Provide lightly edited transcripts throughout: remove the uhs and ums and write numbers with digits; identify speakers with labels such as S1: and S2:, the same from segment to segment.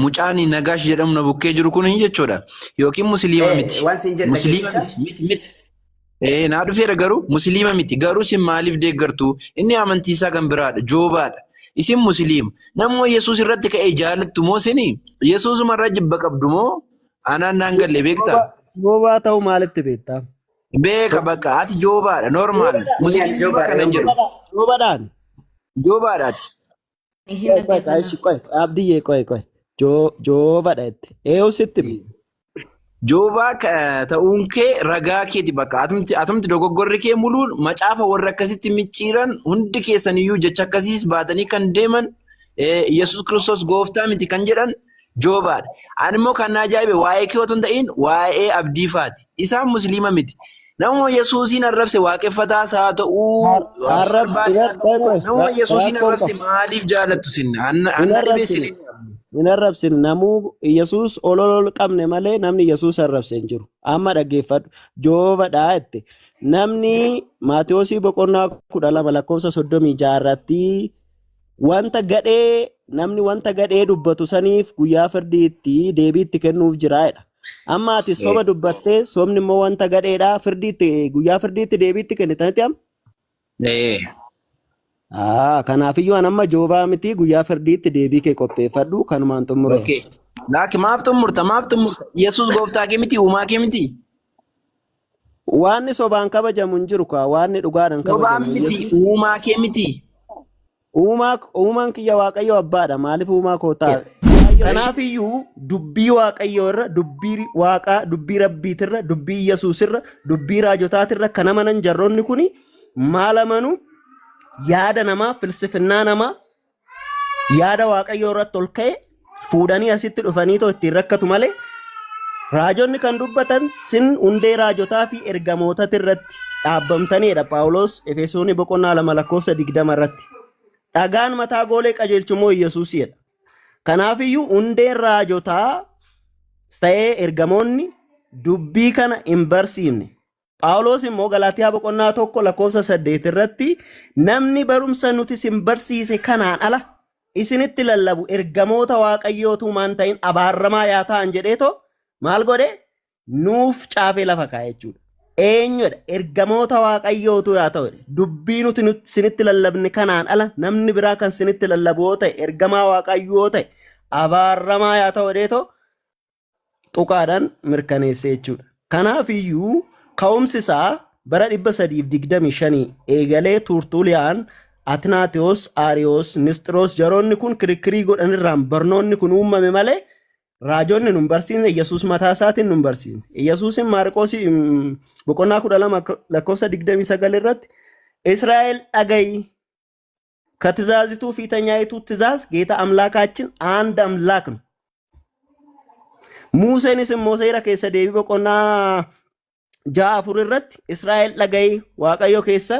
S1: mucaani Nagaash jedhamu na bukkee jiru kun jechuudha. Yookiin musliima miti.
S2: Waan siin jedhe
S1: Musliima miti. Naa dhufeera garuu musliima miti. Garuu isin maaliif deeggartu? Inni amantii isaa kan biraadha. Joobaadha. Isin musliima. Nammoo Yesuus irratti ka'ee jaalattu moo isinii? Yesuusuma irraa jibba qabdu moo? Anaan naan galle beektaa?
S3: Joobaa ta'uu maalitti beektaa?
S1: Beeka bakka ati joobaadha. Normaal. Musliima kana hin jedhu.
S3: Joobaadhaan.
S1: Joobaadhaati.
S3: Abdiyyee qoy. Joobadha itti. Eeyyuu sitti mi?
S1: Joobaa ta'uun kee ragaa keeti bakka atumti dogoggorri kee muluun macaafa warra akkasitti micciiran hundi keessaniyyuu jecha akkasiis baatanii kan deeman Yesuus Kiristoos gooftaa miti kan jedhan joobaadha. Ani immoo kan na ajaa'ibe waa'ee kee otoo hin ta'in waa'ee abdii faati. Isaan musliima miti. Namoo Yesuusiin arrabse waaqeffataas haa ta'uu namoo Yesuusiin arrabse maaliif jaalattu sinna? Anna dhibee sinne.
S3: Hin arrabsin namuu Yesuus olol qabne malee namni Yesuus arrabse hin jiru. Amma dhaggeeffadhu. Joobadhaa itti. Namni Maatiyoosii boqonnaa 12:36 irratti namni wanta gadhee dubbatu saniif guyyaa firdiitti deebii itti kennuuf jiraadha. Amma ati soba dubbattee sobni immoo wanta gadheedhaa guyyaa firdiitti deebii itti kennitanitti amma? Kanaafiyyuu an amma joobaa miti guyyaa firdiitti deebii kee qopheeffadhu kanumaan xumure.
S1: Laaki maaf xumurta? Yesuus gooftaa kee miti uumaa kee miti?
S3: Waanni sobaan kabajamu hin jiru kaa waanni dhugaadhaan kabajamu.
S1: Sobaan miti uumaa kee miti?
S3: Uumaan kiyya Waaqayyo abbaadha maaliif uumaa koo ta'a? Kanaafiyyuu dubbii Waaqayyoo irra dubbii Waaqaa dubbii Rabbiitirra dubbii Yesuusirra dubbii raajotaatirra kan amanan jarroonni kuni maal amanu? Yaada namaa filsifinnaa namaa yaada Waaqayyoo irratti ol ka'e fuudhanii asitti dhufanii ittiin rakkatu malee raajonni kan dubbatan sin hundee raajotaa fi ergamootati irratti dhaabbamtaniidha. Phaawulos Efesoonii boqonnaa 2:20 irratti dhagaan mataa goolee qajeelchumoo Yesuusiidha. Kanaafiyyuu hundeen raajotaa ta'ee ergamoonni dubbii kana hin barsiifne. Phaawulos immoo Galaatiyaa boqonnaa 1:8 irratti namni barumsa nuti isin barsiise kanaan ala isinitti lallabu ergamoota Waaqayyootu maan ta'in abaaramaa yaa ta'an jedheetoo maal godhe nuuf caafee lafa kaa'e jechuudha. Eenyudha ergamoota Waaqayyootu yaa ta'u dubbii nuti isinitti lallabne kanaan ala namni biraa kan isinitti lallabu yoo ta'e ergamaa Waaqayyoo ta'e abaaramaa yaa ta'u jedheetoo tuqaadhaan mirkaneesse jechuudha. Kanaafiyyuu ka'umsi isaa bara 325 eegalee Turtuuliyaan Atnaatiyos, Aariyoos, Nisxiroos jaroonni kun kirikkirii godhanirraan barnoonni kun uumame malee raajonni nun barsiisne Yesuus mataa isaatiin nun barsiisne. Yesuusin Maarqoos boqonnaa 12:29 irratti Israa'el dhagayi ከትእዛዚቱ ፊተኛይቱ ትእዛዝ ጌታ አምላካችን አንድ አምላክ ነው። ሙሴንስ ሞሴራ keessa deebii boqonnaa 6 irratti Israa'el dhagayi Waaqayyo keessa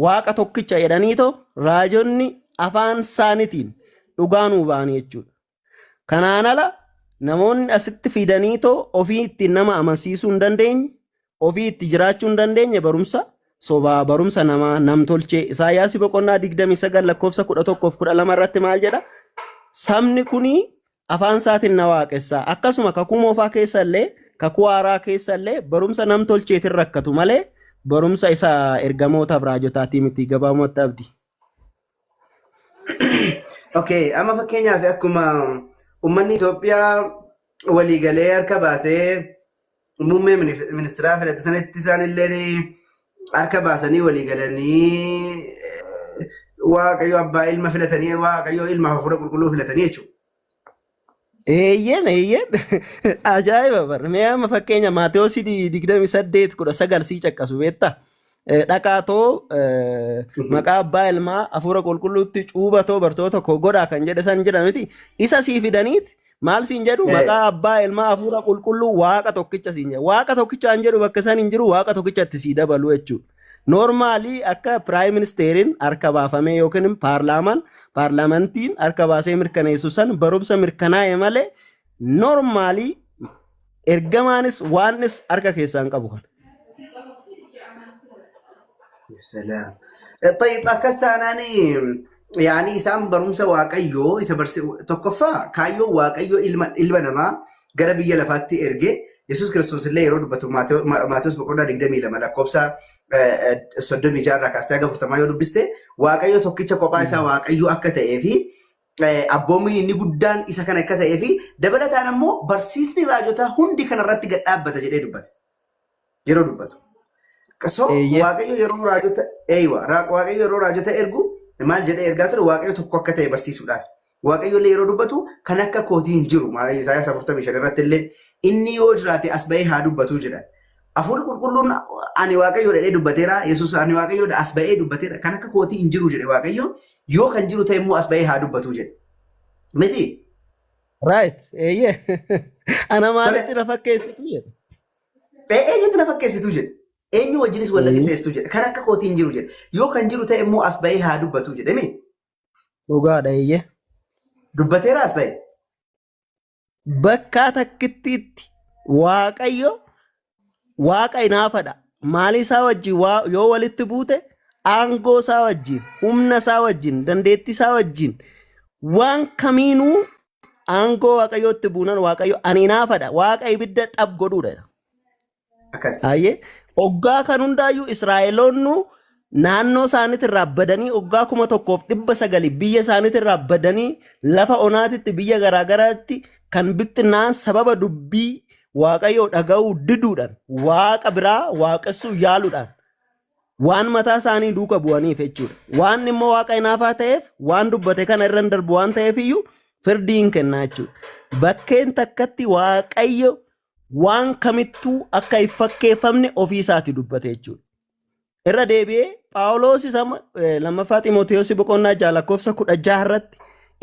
S3: Waaqa tokkicha jedhaniitoo raajonni afaan isaaniitiin dhugaa nuu ba'an jechuudha. Kanaan ala namoonni asitti fidaniitoo ofii ittiin nama amansiisuu hin dandeenye, ofii itti jiraachuu hin dandeenye barumsa sobaa barumsa namaa namtolchee. Isaayyaas boqonnaa 29:11-12 irratti maal jedha? Sabni kuni afaan isaatiin na waaqessaa. Akkasuma kakuu moofaa keessa illee kakuu haaraa keessa illee barumsa namtolcheetiin rakkatu malee barumsa isa ergamootaaf raajotaatii miti. Gabaabumatti abdi.
S2: Okay, amma fakkeenyaaf akkuma uummanni Itoophiyaa waliigalee harka baasee muummee ministeeraa filate sanatti isaanillee harka baasanii waliigalanii Waaqayyo abbaa ilma filatanii Waaqayyo ilma hafuura qulqulluu filatanii jechuudha.
S3: Eeyyeen ajaa'iba bara. Mee amma fakkeenya Maatewos 28:19 sii caqqasu beektaa? Dhaqaatoo maqaa abbaa ilmaa hafuura qulqulluutti cuubatoo bartoota koo godhaa kan jedhe san jedha miti. Isa sii fidaniiti maal siin jedhu maqaa abbaa ilmaa hafuura qulqulluu Waaqa tokkicha siin jedha. Waaqa tokkichaan jedhu bakka san hin jiru Waaqa tokkichatti sii dabalu jechuudha. Normaalii akka piraayim ministeeriin harka baafamee yookiin paarlaamantiin harka baasee mirkaneessu san barumsa mirkanaa'e malee normaalii ergamaanis waanis harka keessaan qabu kana.
S2: سلام. طيب أكستاناني yaani isaan barumsa waaqayyoo isa tokkoffaa kaayyoo waaqayyoo ilma namaa gara biyya lafaatti erge Yesuus Kiristoos illee yeroo dubbatu Maatewos boqonnaa 22 lakkoofsa 36 irraa kaastee haga 40 yoo dubbiste waaqayyo tokkicha kophaa isaa waaqayyo akka ta'ee fi abboomiin inni guddaan isa kana akka ta'ee fi dabalataan ammoo barsiisni raajotaa hundi kanarratti gad dhaabbata jedhee dubbate yeroo dubbatu. So waaqayyo yeroo raajota ergu maal jedhee ergaa ture waaqayyo tokko akka ta'e barsiisuudhaaf. Waaqayyo illee yeroo dubbatu kan akka kootii hin jiru. Maal Isaayaas 45 irratti illee inni yoo jiraate as ba'ee haa dubbatu jedhan. Hafuurri qulqulluun ani waaqayyo jedhee dubbateera. Yesuus ani waaqayyo as ba'ee dubbateera. Kan akka kootii hin jiru jedhe waaqayyo yoo kan jiru ta'e immoo as ba'ee haa dubbatu jedhe. Miti?
S3: Right. Ana maalitti na fakkeessitu jedhe.
S2: Eenyutti na fakkeessitu jedhe. Eenyu wajjinis wal qixxeessitu jedhe. Kan akka kootii hin jiru jedhe. Yoo kan jiru ta'e immoo as ba'ee haa dubbatu jedhame.
S3: Dhugaadha eeyyee.
S2: Dubbateera as ba'e.
S3: Bakka takkittiitti waaqayyo waaqa inaafadha. Maali isaa wajjin yoo walitti buute aangoo isaa wajjin, humna isaa wajjin, dandeettii isaa wajjin waan kamiinuu aangoo waaqayyootti buunan waaqayyo ani inaafadha. Waaqa ibidda xab godhuudha.
S2: Akkas.
S3: Ayyee oggaa kan hundaayyuu Israa'eloonni naannoo isaaniitti irraa badanii oggaa 1900 biyya isaaniitti irraa badanii lafa onaatitti biyya garaagaraatti kan bittinnaan sababa dubbii waaqayyoo dhaga'uu diduudhaan waaqa biraa waaqessuu yaaluudhaan waan mataa isaanii duuka bu'aniif jechuudha. Waan immoo waaqa inaafaa ta'eef waan dubbate kana irra darbu waan ta'eef iyyuu firdii hin kennaa jechuudha. Bakkeen takkatti waaqayyo waan kamittuu akka hin fakkeeffamne ofii isaati dubbate jechuudha. Irra deebi'ee Phaawulos lammaffaa Xiimotewos boqonnaa 6 irratti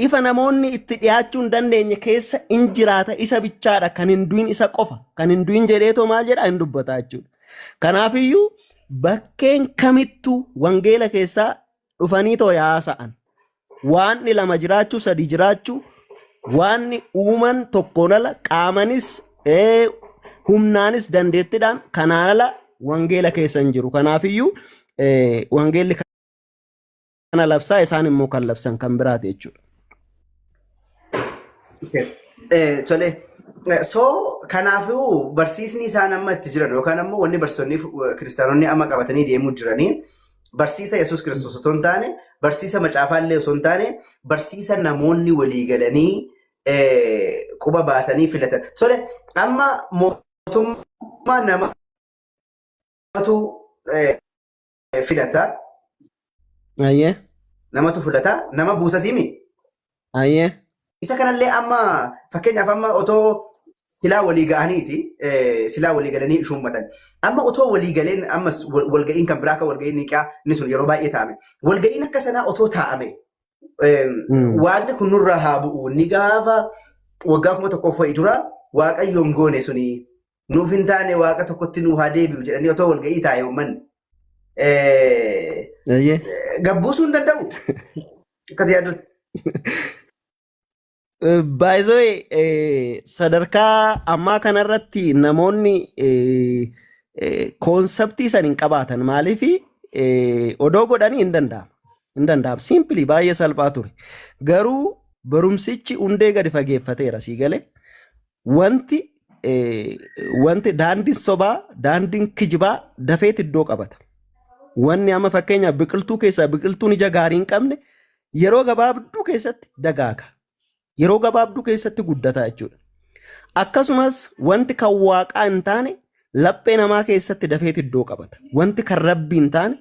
S3: ifa namoonni itti dhiyaachuu hin dandeenye keessa in jiraata isa bichaadha kan hin du'in isa qofa kan hin du'in jedheetoo maal jedha hin dubbata jechuudha. Kanaafiyyuu bakkeen kamittuu wangeela keessaa dhufanii too yaasa'an waanni lama jiraachuu sadii jiraachuu waanni uuman tokkoon ala qaamanis humnaanis dandeettiidhaan kanaan ala wangeela keessa hin jiru. Kanaafiyyuu wangeelli kana labsaa isaan immoo kan labsan kan biraati jechuudha.
S2: Tole. So kanaafuu barsiisni isaan amma itti jiran yookaan ammoo wanni barsiisonni kiristaanonni amma qabatanii deemuu jiranii barsiisa Yesuus Kiristoos osoo hin taane barsiisa macaafaallee osoo hin taane barsiisa namoonni walii galanii quba baasanii filatan. Tole amma mootummaa namatu filata.
S3: Ayyee.
S2: Namatu filata. Nama buusa siimi.
S3: Ayyee.
S2: Isa kanallee amma fakkeenyaaf amma otoo silaa walii ga'aniiti silaa walii galanii shummatan. Amma otoo walii galeen ammas walga'iin kan biraa kan walga'iin niqaa inni sun yeroo baay'ee taa'ame. Walga'iin akka sanaa otoo taa'ame waaqni kun nurraa haa bu'u ni gaafa waggaa 1000 fa'i dura waaqayyoon goone suni nuuf hin taane waaqa tokkotti nuu haa deebi'u jedhanii otoo walga'ii taa'e uummanni. Gabbuusuu hin danda'u. Akkati yaadutti.
S3: By the way, sadarkaa ammaa kanarratti namoonni konseptii san hin qabaatan maaliif odoo godhanii hin danda'ama. Hin danda'ama. Simply baay'ee salphaa ture. Garuu barumsichi hundee gadi fageeffateera sii galee wanti daandiin sobaa daandiin kijibaa dafeet iddoo qabata. Wanni amma fakkeenyaaf biqiltuu keessaa biqiltuun ija gaarii hin qabne yeroo gabaabduu keessatti dagaaga. Yeroo gabaabduu keessatti guddata jechuudha. Akkasumas wanti kan waaqaa hin taane laphee namaa keessatti dafeet iddoo qabata. Wanti kan rabbii hin taane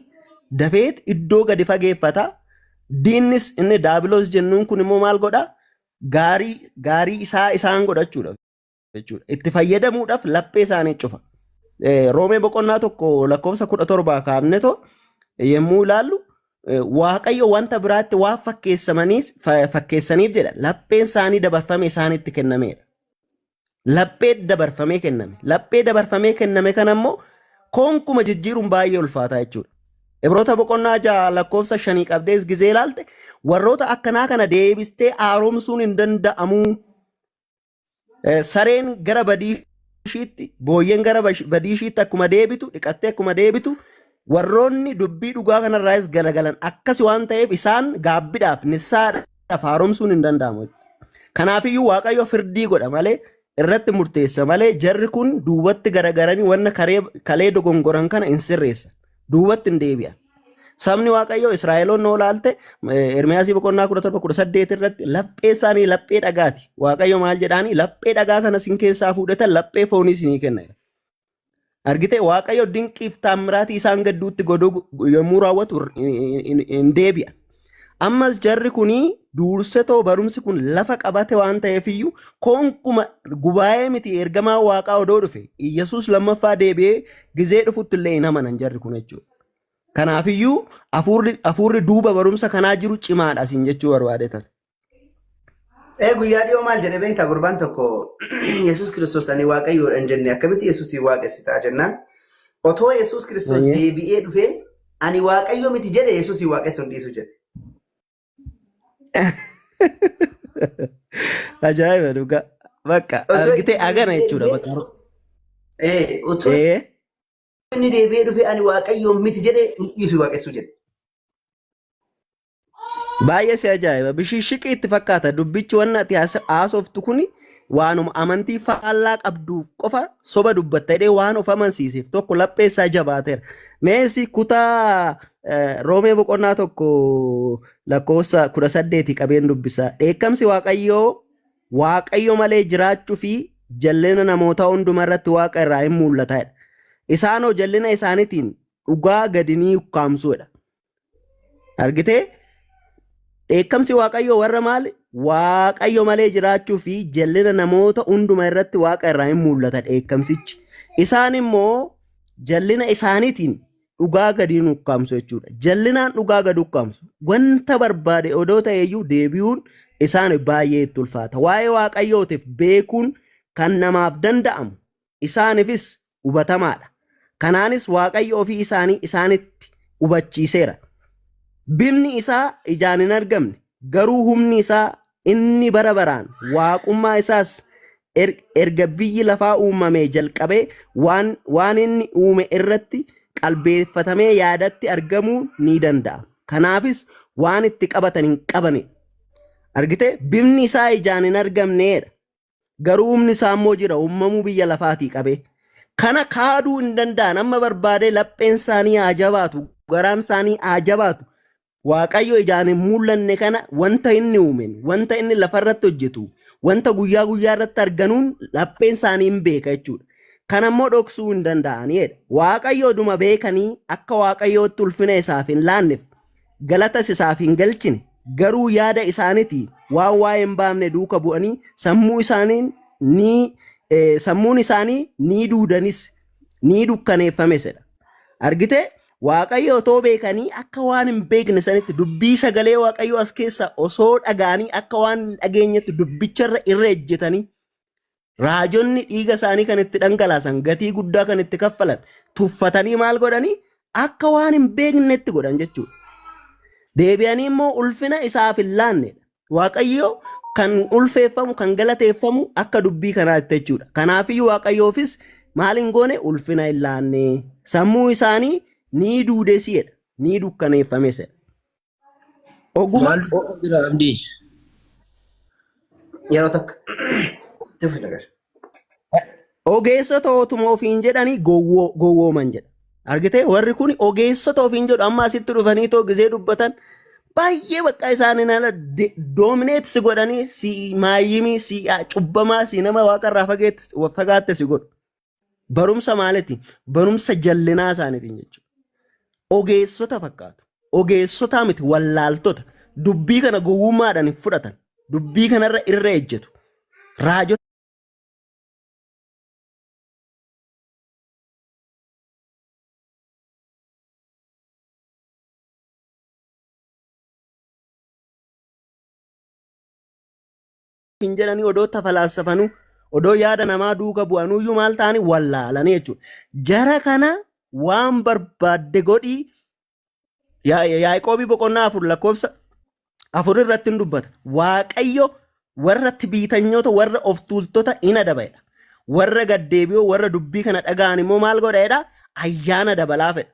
S3: dafeet iddoo gadi fageeffata. Diinnis inni daabiloos jennuun kun immoo maal godhaa? Gaarii isaan godhachuudhaaf jechuudha. Itti fayyadamuudhaaf laphee isaanii cufa. Roomee boqonnaa 1:17 kaafnetoo yemmuu ilaallu Waaqayyo wanta biraatti waan fakkeessaniif jedha lapheen isaanii dabarfame isaanitti kennameedha. Laphee dabarfamee kenname. Laphee dabarfamee kenname kana immoo konkuma jijjiiruun baay'ee ulfaataa jechuudha. Ibroota boqonnaa 6:5 qabdees gizee ilaalte warroota akkanaa kana deebistee haaromsuun hin danda'amu. Sareen gara badiishiitti booyyeen gara badiishiitti akkuma deebitu dhiqattee akkuma deebitu warroonni dubbii dhugaa kanarraas galagalan akkasi waan ta'eef isaan gaabbiidhaaf nissaadhaaf haaromsuun hin danda'amu. Kanaafiyyuu Waaqayyo firdii godha malee irratti murteessa malee jarri kun duubatti garagaranii wanna kalee dogongoran kana hin sirreessa. Duubatti hin deebi'an. Sabni Waaqayyo Israa'eloon noo laalte Ermiyaasii boqonnaa 17:18 irratti laphee isaanii laphee dhagaati. Waaqayyo maal jedhaanii laphee dhagaa kana sin keessaa fuudhatan laphee foonii isinii kenna. Argite Waaqayyo dinqiif taamiraatii isaan gadduutti godhuu yommuu raawwatu hin deebi'an. Ammas jarri kunii duursetoo barumsi kun lafa qabate waan ta'eefiyyuu konkuma gubaa'ee miti ergamaa Waaqaa odoo dhufe Iyyasuus lammaffaa deebi'ee gizee dhufutti illee hin amanan jarri kun jechuudha. Kanaafiyyuu hafuurri duuba barumsa kanaa jiru cimaadha isin jechuu barbaadetan.
S2: Guyyaa dhiyoo maal jedhe beektaa gurbaan tokko Yesuus Kiristoos ani Waaqayyoodha hin jenne akkamitti Yesuusii waaqessitaa jennaan otoo Yesuus Kiristoos deebi'ee dhufee ani Waaqayyo miti jedhe Yesuusii waaqessuun dhiisu jedhe.
S3: Ajaa'iba dhugaa. Bakka argitee agana jechuudha bakka.
S2: Otoo inni deebi'ee dhufee ani Waaqayyo miti jedhe dhiisu waaqessuu jedhe.
S3: Baay'ee si ajaa'iba. Bishishikii itti fakkaata. Dubbichi wanna ati haasoftu kuni waanuma amantii faallaa qabduuf qofa soba dubbatta jedhee waan of amansiiseef tokko lapheessaa jabaateera. Meessi kutaa Roomee boqonnaa tokko lakkoofsa 18 qabeen dubbisaa. Dheekkamsi Waaqayyoo malee jiraachuu fi jallina namoota hundumaa irratti Waaqa irraa hin mul'ata. Isaanoo jallina isaaniitiin dhugaa gadi ni ukkaamsuudha. Argitee? Dheekkamsi Waaqayyoo warra maali? Waaqayyo malee jiraachuu fi jallina namoota hundumaa irratti Waaqa irraa hin mul'ata dheekkamsichi. Isaan immoo jallina isaaniitiin dhugaa gadi ni ukkaamsu jechuudha. Jallinaan dhugaa gadi ukkaamsu. Wanta barbaade odoo ta'eeyyuu deebi'uun isaan baay'ee itti ulfaata. Waa'ee Waaqayyootiif beekuun kan namaaf danda'amu isaaniifis hubatamaadha. Kanaanis Waaqayyo ofii isaanii isaanitti hubachiiseera. Bifni isaa ijaan hin argamne garuu humni isaa inni bara baraan waaqummaa isaas erga biyyi lafaa uumamee jalqabee waan inni uume irratti qalbeeffatamee yaadatti argamuu ni danda'a. Kanaafis waan itti qabatan hin qabane. Argite bifni isaa ijaan hin argamneedha. Garuu humni isaa immoo jira uumamuu biyya lafaatii qabee. Kana kaaduu hin danda'an amma barbaadee lapheen isaanii haa jabaatu garaan isaanii haa jabaatu. Waaqayyo ijaan hin mul'anne kana wanta inni uumen wanta inni lafarratti hojjetu wanta guyyaa guyyaa irratti arganuun lapheen isaanii hin beeka jechuudha. Kana immoo dhoksuu hin danda'anidha. Waaqayyo dhuma beekanii akka Waaqayyootti ulfina isaaf hin laanneef galatas isaaf hin galchine garuu yaada isaaniitiin waan waa'ee hin baafne duuka bu'anii sammuun isaanii ni duudanis ni dukkaneeffamesedha. Argite Waaqayyo otoo beekanii akka waan hin beekne sanitti dubbii sagalee Waaqayyo as keessa osoo dhaga'anii akka waan hin dhageenyetti dubbicharra irra ejjetanii raajonni dhiiga isaanii kan itti dhangalaasan gatii guddaa kan itti kaffalan tuffatanii maal godhanii akka waan hin beeknetti godhan jechuudha. Deebi'anii immoo ulfina isaaf hin laannedha. Waaqayyo kan ulfeeffamu kan galateeffamu akka dubbii kanaatti jechuudha. Kanaafiyyuu Waaqayyoofis maal hin goone ulfina hin laanne sammuu isaanii ni duudesiidha ni dukkaneeffamesedha. Oguma
S2: yeroo tokko
S3: ogeessota otuma ofiin jedhanii gowwooman jedha. Argite warri kun ogeessota ofiin jedhu amma asitti dhufanii too gizee dubbatan baay'ee bakka isaanii nala doomineet si godhanii si maayyimii si cubbamaa si nama waaqarraa fagaatte si godhu. Barumsa maalitti? Barumsa jallinaa isaaniitiin jechuudha. Ogeessota fakkaatu. Ogeessotaa miti wallaaltota. Dubbii kana gowwummaadhaan hin fudhatan. Dubbii kanarra irra ejjetu. Raajota hin jedhanii odoo tafalaassafanuu odoo yaada namaa duuka bu'anuyyuu maal ta'anii wallaalanii jechuudha. Jara kana waan barbaadde godhii Yaaqoobii boqonnaa 4 lakkoofsa 4 irratti hin dubbata. Waaqayyo warra tibiitanyoota warra of tuultota in adabaadha. Warra gaddeebi'oo warra dubbii kana dhaga'an immoo maal godhaedha? Ayyaana dabalaa fedha.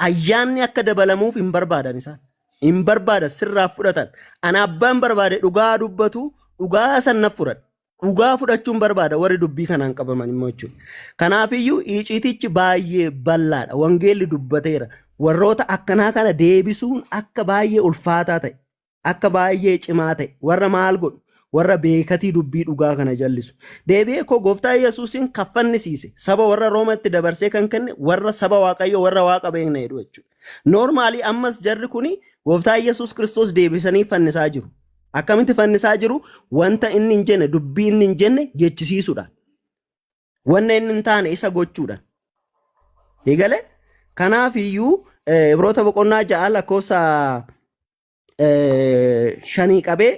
S3: ayyaanni akka dabalamuuf hin barbaadan isaan. Hin barbaadan sirraa fudhatan. Ana abbaan barbaade dhugaa dubbatu dhugaa san fudhadha. Dhugaa fudhachuun barbaada warri dubbii kanaan qabaman immoo jechuudha. Kanaafiyyuu iciitichi baay'ee bal'aadha. Wangeelli dubbateera. Warroota akkanaa kana deebisuun akka baay'ee ulfaataa ta'e, akka baay'ee cimaa ta'e, warra maal godhu, warra beekatii dubbii dhugaa kana jallisu. Deebi'ee koo gooftaa Yesuusin kaffannisiise. Saba warra Roomatti dabarsee kan kenne warra saba Waaqayyoo warra Waaqa beekna jedhu jechuudha. Noormaalii ammas jarri kuni gooftaa Yesuus Kiristoos deebisanii fannisaa jiru. Akkamitti fannisaa jiru? Wanta inni hin jenne, dubbii inni hin jenne jechisiisuudhaan. Wanna inni hin taane isa gochuudhaan. Eegale? Kanaafiyyuu Ibroota boqonnaa 6 lakkoofsa 5 qabee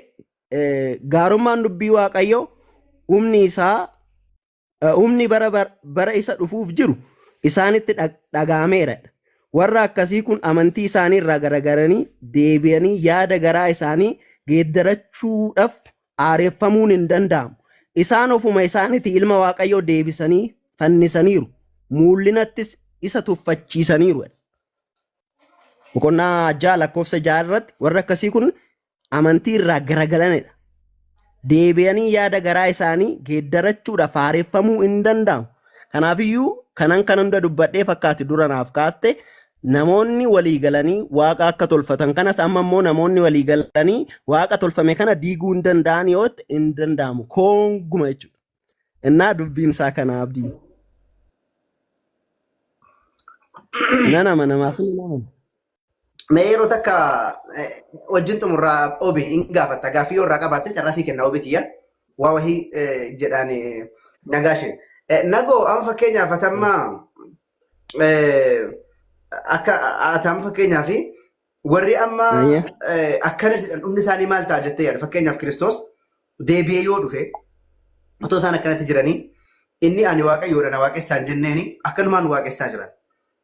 S3: gaarummaan dubbii Waaqayyoo humni bara isa dhufuuf jiru isaanitti dhagaameera. Warra akkasii kun amantii isaanii irraa garagaranii deebi'anii yaada garaa isaanii geeddarachuudhaaf aareeffamuun hin danda'amu. Isaan ofuma isaaniiti ilma Waaqayyoo deebisanii fannisaniiru. Mul'inattis isa tuffachiisaniiru. Boqonnaa 6 lakkoofsa 6 irratti warra akkasii kun amantii irraa garagalanidha. Deebi'anii yaada garaa isaanii geeddarachuudhaaf aareeffamuu hin danda'amu. Kanaafiyyuu kanan hunda dubbadhee fakkaatti dura naaf kaafte namoonni walii galanii waaqa akka tolfatan kanas amma immoo namoonni walii galanii waaqa tolfame kana diiguu hin danda'an yoo ta'e hin danda'amu. Koonguma jechuudha. Innaa dubbiin isaa kana abdii. Namaaf hin nama.
S2: Mee yeroo takka wajjin xumurraa obi hin gaafatta gaaffii yoo irraa qabaatte carraasii kenna obi kiyya waa wahii jedhaan nagaashe. Nagoo amma fakkeenyaaf atamma akka atam fakkeenyaaf warri amma akkana jedhan dhumni isaanii maal ta'a jettee yaadu fakkeenyaaf Kiristoos deebi'ee yoo dhufe otoo isaan akkanatti jiranii inni ani Waaqayyoodha na waaqessaa hin jenneeni akkanumaan waaqessaa jiran.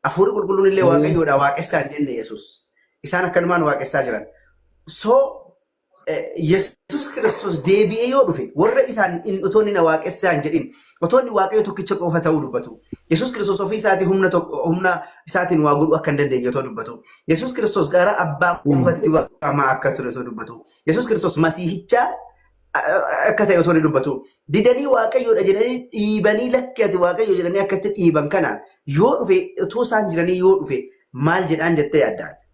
S2: Hafuurri qulqulluun illee Waaqayyoodha waaqessaa hin jenne Yesuus. Isaan akkanumaan waaqessaa jiran. So Yesuus Kiristoos deebi'ee yoo dhufe warra isaan otoo inni na waaqessaa hin jedhin otoo inni Waaqayyo tokkicha qofa ta'uu dubbatu. Yesuus Kiristoos ofii isaatii humna isaatiin waa godhuu akka hin dandeenye otoo dubbatu. Yesuus Kiristoos gara abbaa qofatti waamaa akka ture otoo dubbatu. Yesuus Kiristoos masiihicha akka ta'e otoo inni dubbatu. Didanii Waaqayyoodha jedhanii dhiibanii lakkee ati Waaqayyo jedhanii akkatti dhiiban kana yoo dhufe otoo isaan jiranii yoo dhufe maal jedhaan jettee yaaddaati?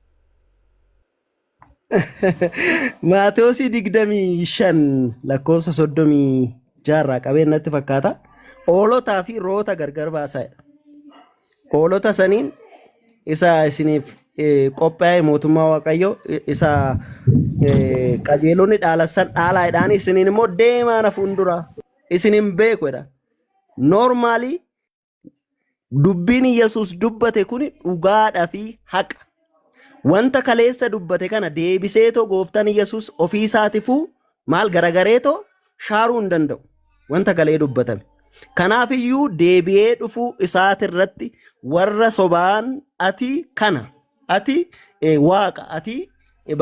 S3: Maatewos 25 lakkoofsa 36 qabeenyatti fakkaata. Hoolotaa fi roota gargar baasaadha. Hoolota saniin isa isiniif qophaa'e mootummaa Waaqayyoo isa qajeelonni dhaalassan dhaalaadhaan isiniin immoo deemaa na fuuldura isiniin beekuudha. Noormaalii dubbiin Yesuus dubbate kun dhugaadhaa fi haqa. Wanta kaleessa dubbate kana deebiseetoo gooftaan Yesuus ofii isaatiifuu maal garagareetoo shaaruu hin danda'u. Wanta kalee dubbatame. Kanaafiyyuu deebi'ee dhufuu isaatirratti warra sobaan ati kana ati waaqa ati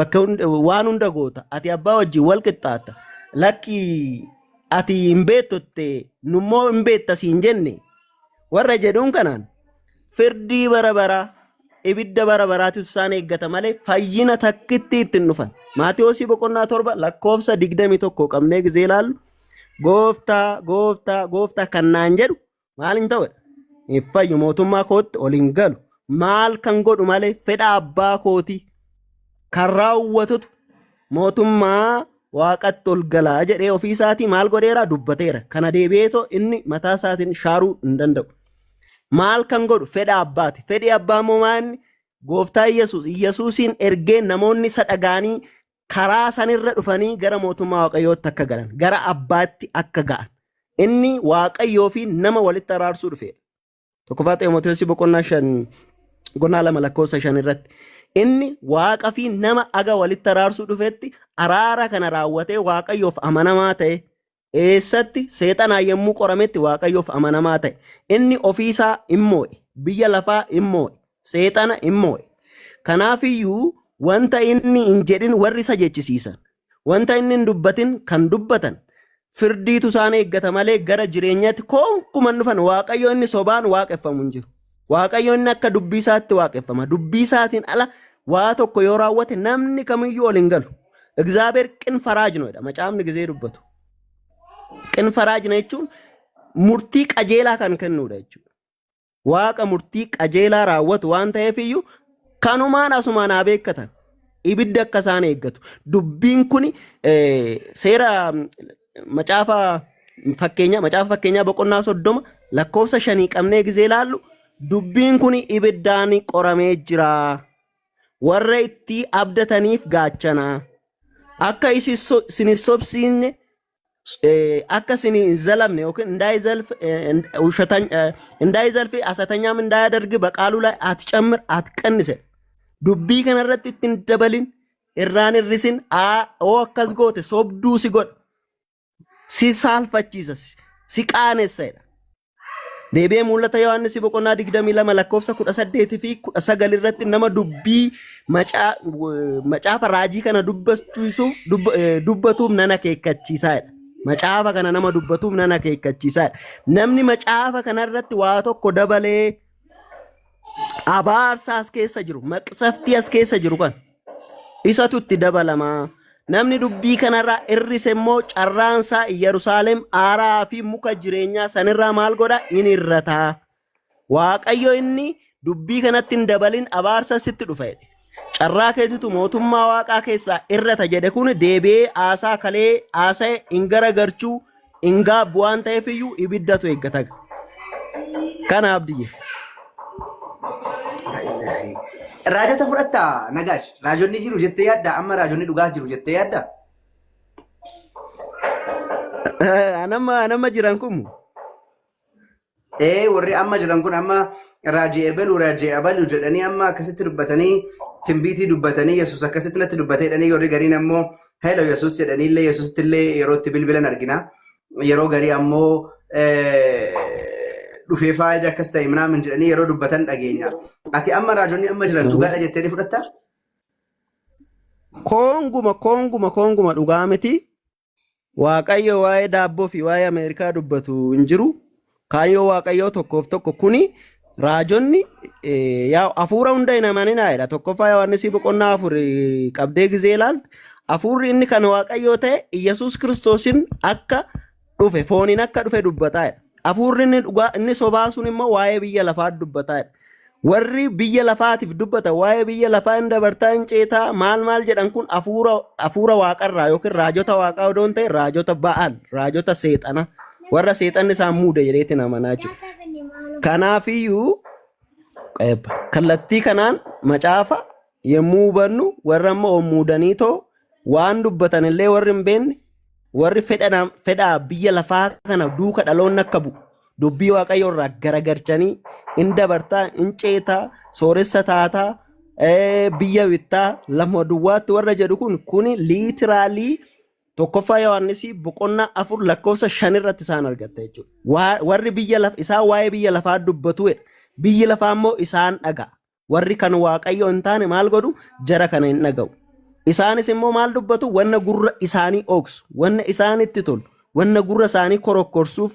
S3: bakka waan hunda goota ati abbaa wajjin wal qixxaatta lakki ati hin beektotte nummoo hin beekta siin jenne warra jedhuun kanaan firdii bara baraa ibidda bara baraatu isaan eeggata malee fayyina takkitti ittiin dhufan. Maatewos boqonnaa 7 lakkoofsa 21 qabnee gizee ilaallu gooftaa kan naan jedhu maal hin ta'u hin fayyu mootummaa kootti ol hin galu maal kan godhu malee fedha abbaa kootii kan raawwatutu mootummaa waaqatti ol galaa jedhee ofii isaatii maal godheera dubbateera. Kana deebi'eetoo inni mataa isaatiin shaaruu hin danda'u. Maal kan godhu fedha abbaati. Fedhi abbaa immoo maanni gooftaa Yesuusiin ergee namoonni isa dhagaanii karaa sanirra dhufanii gara mootummaa Waaqayyootti akka galan, gara abbaatti akka ga'an. Inni Waaqayyoo fi nama walitti araarsuu dhufeera. Tokkoffaa Xiimotewos boqonnaa 2 lakkoofsa 5 irratti. Inni waaqa fi nama aga walitti araarsuu dhufetti araara kana raawwatee Waaqayyoof amanamaa ta'e. Eessatti seexanaa yommuu qorametti Waaqayyoof amanamaa ta'e. Inni ofiisaa immoo biyya lafaa immoo seexana immoo. Kanaafiyyuu wanta inni hin jedhin warri isa jechisiisan. Wanta inni hin dubbatin kan dubbatan. Firdiitu isaan eeggata malee gara jireenyaatti konkuman dhufan Waaqayyo inni sobaan waaqeffamu hin jiru. Waaqayyo inni akka dubbii isaatti waaqeffama. Dubbii isaatiin ala waa tokko yoo raawwate namni kamiyyuu ol hin galu. እግዚአብሔር ቅን ፈራጅ ነው jedha macaafni ጊዜ dubbatu. ቅን ፈራጅ ነው jechuun murtii qajeelaa kan kennudha jechuudha. Waaqa murtii qajeelaa raawwatu waan ta'eef iyyuu kanumaan asumaan haa beekkatan. Ibidda akka isaan eeggatu. Dubbiin kun seera macaafa fakkeenyaa boqonnaa 30 lakkoofsa 5 qabnee gisee ilaallu dubbiin kun ibiddaan qoramee jira. Warra itti abdataniif gaachana. Akka isin sobsiinne akka isin zalamne yookiin እንዳይዘልፍ ሐሰተኛም እንዳያደርግ በቃሉ ላይ አትጨምር አትቀንስ. dubbii kanarratti ittiin dabalin irraan hir'isin akkas goote sobduu si godha si saalfachiisa si qaanessadha. Deebi'ee mul'ata Yohaannis boqonnaa 22 lakkoofsa 18 fi 19 irratti nama dubbii macaafa raajii kana dubbatuuf nan akeekkachiisaadha. Macaafa kana nama dubbatuuf nan akeekkachiisaadha. Namni macaafa kanarratti waa tokko dabalee abaarsa as keessa jiru maqsaftii as keessa jiru kan isatu itti dabalama. Namni dubbii kanarraa irrise immoo carraansaa Yerusaalem aaraa fi muka jireenyaa sanirraa maal godha in irrata. Waaqayyo inni dubbii kanatti hin dabalin abaarsa sitti dhufa jedhe. Carraa keetitu mootummaa waaqaa keessaa irrata jedhe kun deebi'ee aasaa kalee aasa'e hin garagarchuu hin gaabbu waan ta'eef iyyuu ibiddatu eeggata. Kanaaf diyye.
S2: Raajota fudhattaa Nagaash. Raajonni jiru jettee yaadda? Amma raajonni dhugaa jiru jettee yaadda?
S3: Anama jiran kun
S2: warri amma jiran kun amma raajii ebalu jedhanii amma akkasitti dubbatanii timbiitii dubbatanii Yesuus akkasitti natti dubbatee jedhanii warri gariin ammoo hello Yesuus jedhanii illee Yesuusitti illee yeroo itti bilbilan argina. Yeroo garii ammoo dhufee faayidaa akkas ta'e minaamin jedhanii yeroo dubbatan dhageenya. Ati amma raajonni amma jiran dhugaadha jettee fudhattaa?
S3: Koonguma dhugaa miti. Waaqayyo waa'ee daabboo fi waa'ee Ameerikaa dubbatu hin jiru. Kaayyoo Waaqayyoo tokkoof tokko kuni raajonni hafuura hunda hin amaninaa. Tokkoffaa Yohaannis boqonnaa 4 qabdee gisee ilaalte hafuurri inni kan Waaqayyoo ta'e Iyyasuus Kiristoosin akka dhufe fooniin akka dhufe dubbataa. Hafuurri inni dhugaa inni sobaa sun immoo waa'ee biyya lafaa dubbataa. Warri biyya lafaatiif dubbata waa'ee biyya lafaa hin dabartaa hin ceetaa maal jedhan kun hafuura waaqarraa yookiin raajota waaqaa odoo hin ta'e raajota ba'an raajota seexana warra seexanni isaan muude jedheetti amanaa jiru. Kanaafiyyuu kallattii kanaan macaafa yommuu hubannu warra ammoo muudanii too waan dubbatan illee warri hin beekne warri fedhaa biyya lafaa kana duuka dhaloonni akka bu'u dubbii waaqayyoo irraa garagarchanii in dabartaa in ceetaa sooressa taataa biyya bittaa lama duwwaatti warra jedhu kun liitiraalii tokkoffaa Yohaannis boqonnaa 4 lakkoofsa 5 irratti isaan argatta jechuudha. Warri isaan waa'ee biyya lafaa dubbatuudha. Biyyi lafaa immoo isaan dhaga'a. Warri kan waaqayyoo hin taane maal godhu jara kana hin dhaga'u. Isaanis immoo maal dubbatu wanna gurra isaanii ooksu wanna isaanitti tolu wanna gurra isaanii korokkorsuuf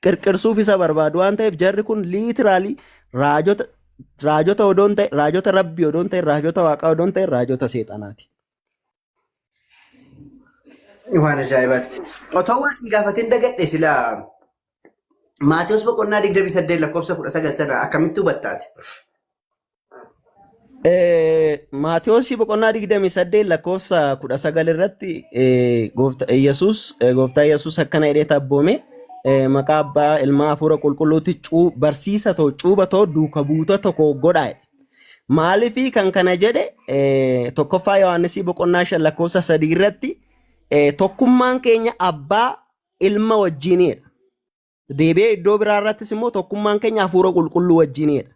S3: qirqirsuuf isa barbaadu waan ta'eef jarri kun liitiraalii raajota odoon ta'e raajota rabbii odoon ta'e raajota waaqaa odoon ta'e raajota seexanaati.
S2: Waan ajaa'ibaati. Otoo waan si gaafatiin dagadhe silaa Maatiyos boqonnaa 28 lakkoofsa 19 sana akkamitti hubattaati?
S3: Maatiyos boqonnaa 28 lakkoofsa 19 irratti gooftaa Yesuus akkana jedhee tabboome maqaa abbaa ilmaa hafuura qulqulluutti barsiisa too cuuba too duuka buuta tokko godhaa. Maaliifii kan kana jedhe tokkoffaa Yohaannis boqonnaa 5 lakkoofsa 3 irratti tokkummaan keenya abbaa ilma wajjinidha. Deebi'ee iddoo biraa irrattis immoo tokkummaan keenya hafuura qulqulluu wajjinidha.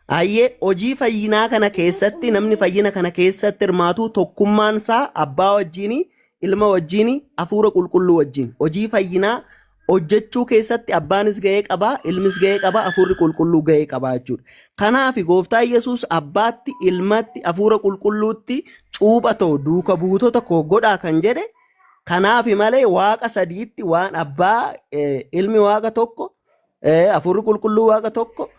S3: Ayyee hojii fayyinaa kana keessatti namni fayyina kana keessatti hirmaatu tokkummaan isaa abbaa wajjinii ilma wajjinii hafuura qulqulluu wajjin hojii fayyinaa hojjechuu keessatti abbaanis ga'ee qabaa ilmis ga'ee qabaa hafuurri qulqulluu ga'ee qabaa jechuudha. Kanaaf gooftaa Yesuus abbaatti ilmatti hafuura qulqulluutti cuupha ta'u duuka buutota koo godhaa kan jedhe kanaaf malee waaqa sadiitti waan abbaa ilmi waaqa tokko hafuurri qulqulluu waaqa tokko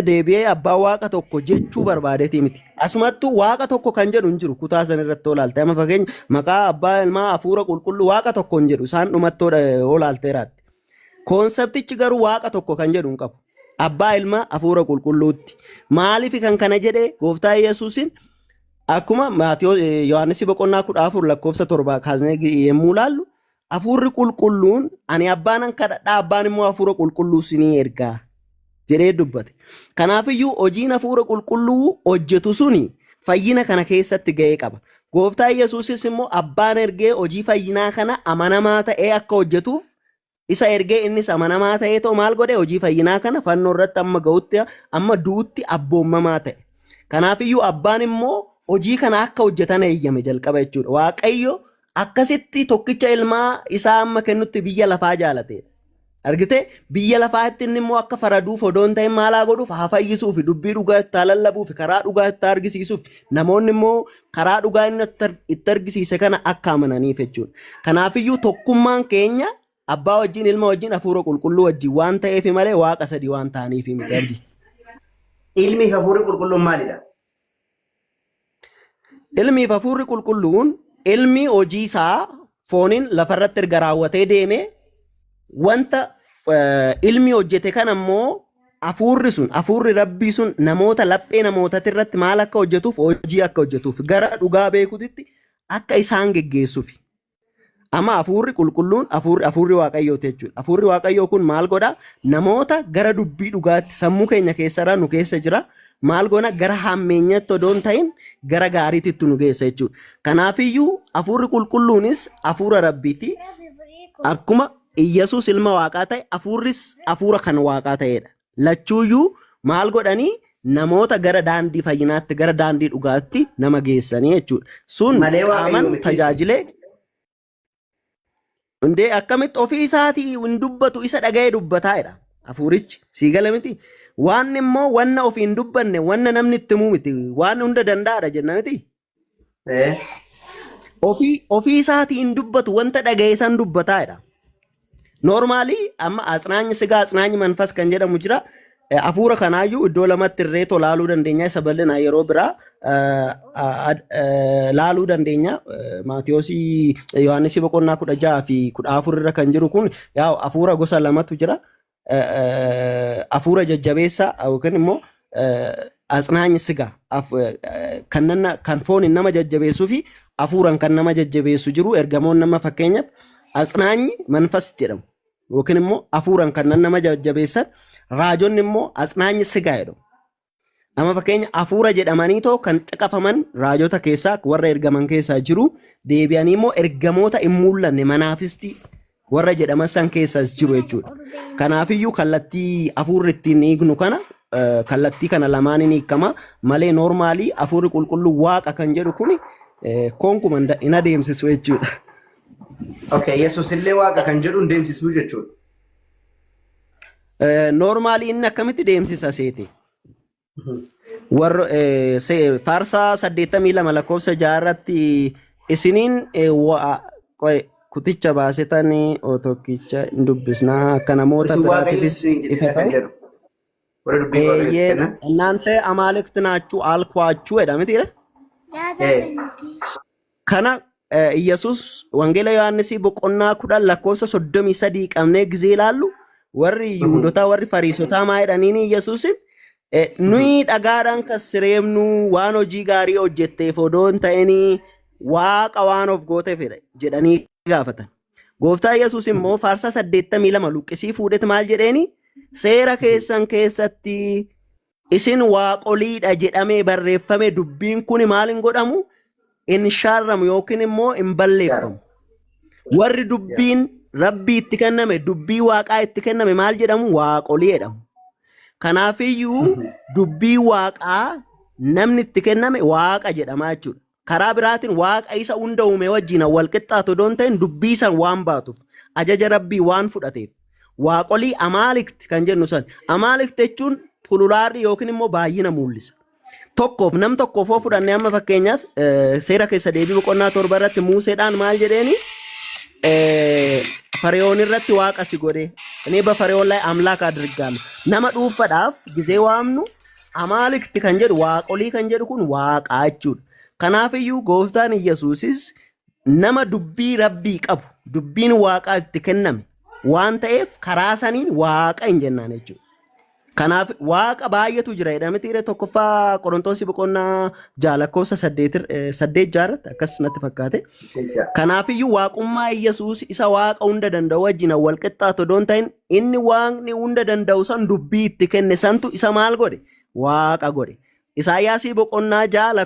S3: deebi'ee abbaa waaqa tokko jechuu barbaadeeti miti. Asumattuu waaqa tokko kan jedhu hin jiru kutaa san irratti olaaltee amma fakkeenya maqaa abbaa ilmaa hafuura qulqulluu waaqa tokko hin jedhu isaan dhumattoo olaalteeraatti. Koonseptichi garuu waaqa tokko kan jedhu hin qabu. Abbaa ilmaa hafuura qulqulluutti. Maaliif kan kana jedhee gooftaa Yesuusin akkuma Yohaannis boqonnaa 14 lakkoofsa 7 kaasnee yemmuu laallu hafuurri qulqulluun ani abbaanan kadhadhaa abbaan immoo hafuura qulqulluu sinii ergaa jedhee dubbate. Kanaafiyyuu hojiin hafuura qulqulluu hojjetu suni fayyina kana keessatti ga'ee qaba. Gooftaa Yesuusis immoo abbaan ergee hojii fayyinaa kana amanamaa ta'ee akka hojjetuuf isa ergee innis amanamaa ta'ee too maal godhe hojii fayyinaa kana fannoo irratti amma ga'utti amma duutti abboommamaa ta'e. Kanaafiyyuu abbaan immoo hojii kana akka hojjetan eeyyame jalqaba jechuudha. Waaqayyo akkasitti tokkicha ilmaa isaa amma kennutti biyya lafaa jaalatedha. Argitee biyya lafaatti inni immoo akka faraduuf odoon ta'in maalaa godhuuf haa fayyisuuf dubbii dhugaa itti lallabuuf karaa dhugaa itti argisiisuuf namoonni immoo karaa dhugaa inni itti argisiise kana akka amananiif jechuudha. Kanaafiyyuu tokkummaan keenya abbaa wajjin ilma wajjin hafuura qulqulluu wajjin waan ta'eef malee waaqa sadii waan ta'aniif miti abdii.
S2: Ilmi hafuurri qulqulluun maalidha?
S3: Ilmiif hafuurri qulqulluun ilmi hojii isaa fooniin lafarratti erga raawwatee deeme wanta ilmi hojjete kan ammoo hafuurri rabbii sun namoota laphee namootatti irratti maal akka hojjetuuf hojii akka hojjetuuf gara dhugaa beekutitti akka isaan geggeessuuf. Amma hafuurri qulqulluun hafuurri waaqayyooti jechuudha. Hafuurri waaqayyoo kun maal godha? Namoota gara dubbii dhugaatti sammuu keenya keessarraa nu keessa jira. Maal goona gara hammeenyatti odoon ta'in gara gaariitti nu geessa jechuudha. Kanaafiyyuu hafuurri qulqulluunis hafuura rabbiiti. Akkuma Iyyasuus ilma waaqaa ta'e hafuurris hafuura kan waaqaa ta'edha. Lachuuyyuu maal godhanii namoota gara daandii fayyinaatti gara daandii dhugaatti nama geessanii jechuudha. Sun qaaman tajaajilee hundee akkamitti ofii isaatii hin dubbatu isa dhaga'ee dubbataadha. Hafuurichi sii gala miti. Waan immoo wanna ofii hin dubbanne wanna namni itti himuu miti waan hunda danda'aadha jenna miti. Ofii isaatii hin dubbatu wanta dhaga'ee san dubbataadha. Normaalii amma asnaanyi sigaa asnaanyi manfas kan jedhamu jira. Hafuura kanaayyuu iddoo lamatti irree laaluu dandeenya isa bal'inaa yeroo biraa laaluu dandeenya. Maatiyoosii Yohaannisii boqonnaa 16 fi 14 irra kan jiru kun hafuura gosa lamatu jira. Hafuura jajjabeessa yookiin immoo asnaanyi sigaa kan fooniin nama jajjabeessuu fi hafuuraan kan nama jajjabeessu jiru. Ergamoon nama fakkeenyaaf asnaanyi manfas jedhamu yookiin immoo hafuuraan kan nama jajjabeessan raajonni immoo asnaanyi sigaa jedhamu. Amma fakkeenya hafuura jedhamanii too kan caqafaman raajota keessaa warra ergaman keessaa jiru deebi'anii immoo ergamoota hin mul'anne manaafisti warra jedhaman san keessaas jiru jechuudha. Kanaafiyyuu kallattii hafuurri ittiin hiiknu kana kallattii kana lamaaniin hiikama malee noormaalii hafuurri qulqulluu waaqa kan jedhu kun konkuma hin adeemsisu jechuudha.
S2: Okay, Yesuus illee waaqa kan jedhu hin deemsisuu jechuudha.
S3: Noormaalii inni akkamitti deemsisa seete? Warra faarsaa 82 lakkoofsa 6 irratti isiniin kuticha baasetanii tokkicha hin dubbisnaa akka namoota biraatiifis ifa ta'u. እናንተ አማልክት ናችሁ አልኳችሁ jedhamti. Kana Iyyasuus wangeela Yohaannisii boqonnaa 10 lakkoofsa 33 qabnee gizee ilaallu warri Yihuudotaa warri Fariisotaa maa jedhaniin Iyyasuusin nuyi dhagaadhaan kan sireemnu waan hojii gaarii hojjetteef odoon ta'inii waaqa waan of gooteef jedhanii gaafatan. Gooftaa Yesuus immoo faarsaa 82 luqqisii fuudhet maal jedheeni seera keessan keessatti isin waaqoliidha jedhamee barreeffame dubbiin kun maal hin godhamu in shaarramu yookiin immoo in balleeffamu. Warri dubbiin rabbii itti kenname dubbii waaqaa itti kenname maal jedhamu waaqolii jedhamu. Kanaafiyyuu dubbii waaqaa namni itti kenname waaqa jedhama jechuudha. Karaa biraatiin waaqa isa hunda uume wajjin wal qixxaatu odoon ta'in dubbii san waan baatuuf ajaja rabbii waan fudhateef waaqolii amaalikti kan jennu san amaalikti jechuun tululaarri yookiin immoo baay'ina mul'isa. Tokkoof nam tokkoof fudhannee amma fakkeenyaaf seera keessa deebii boqonnaa 7 irratti Museedhaan maal jedheeni Fariyoon irratti waaqa si godhe እኔ በፈርዖን ላይ አምላክ አድርጋለሁ። ነመ ዱፈዳፍ ጊዜ ዋምኑ አማልክት ከንጀድ ዋቆሊ ከንጀድ ኩን ዋቃቹ ከናፍዩ ጎፍታን ኢየሱስስ ነመ ዱቢ ረቢ ቀቡ ዱቢን ዋቃ itti kenname waan ta'eef karaa saniin waaqa hin jennaan jechuudha. Kanaaf waaqa baay'eetu jira jedhamee xiire tokkoffaa Qorontoos boqonnaa lakkoofsa 8 jaarratti akkas natti fakkaate. Kanaafiyyuu waaqummaa Yesuus isa waaqa hunda danda'u wajjin wal qixxaatu doon ta'in inni waaqni hunda danda'u san dubbii itti kenne santu isa maal godhe waaqa godhe. Isaayyaasii boqonnaa 9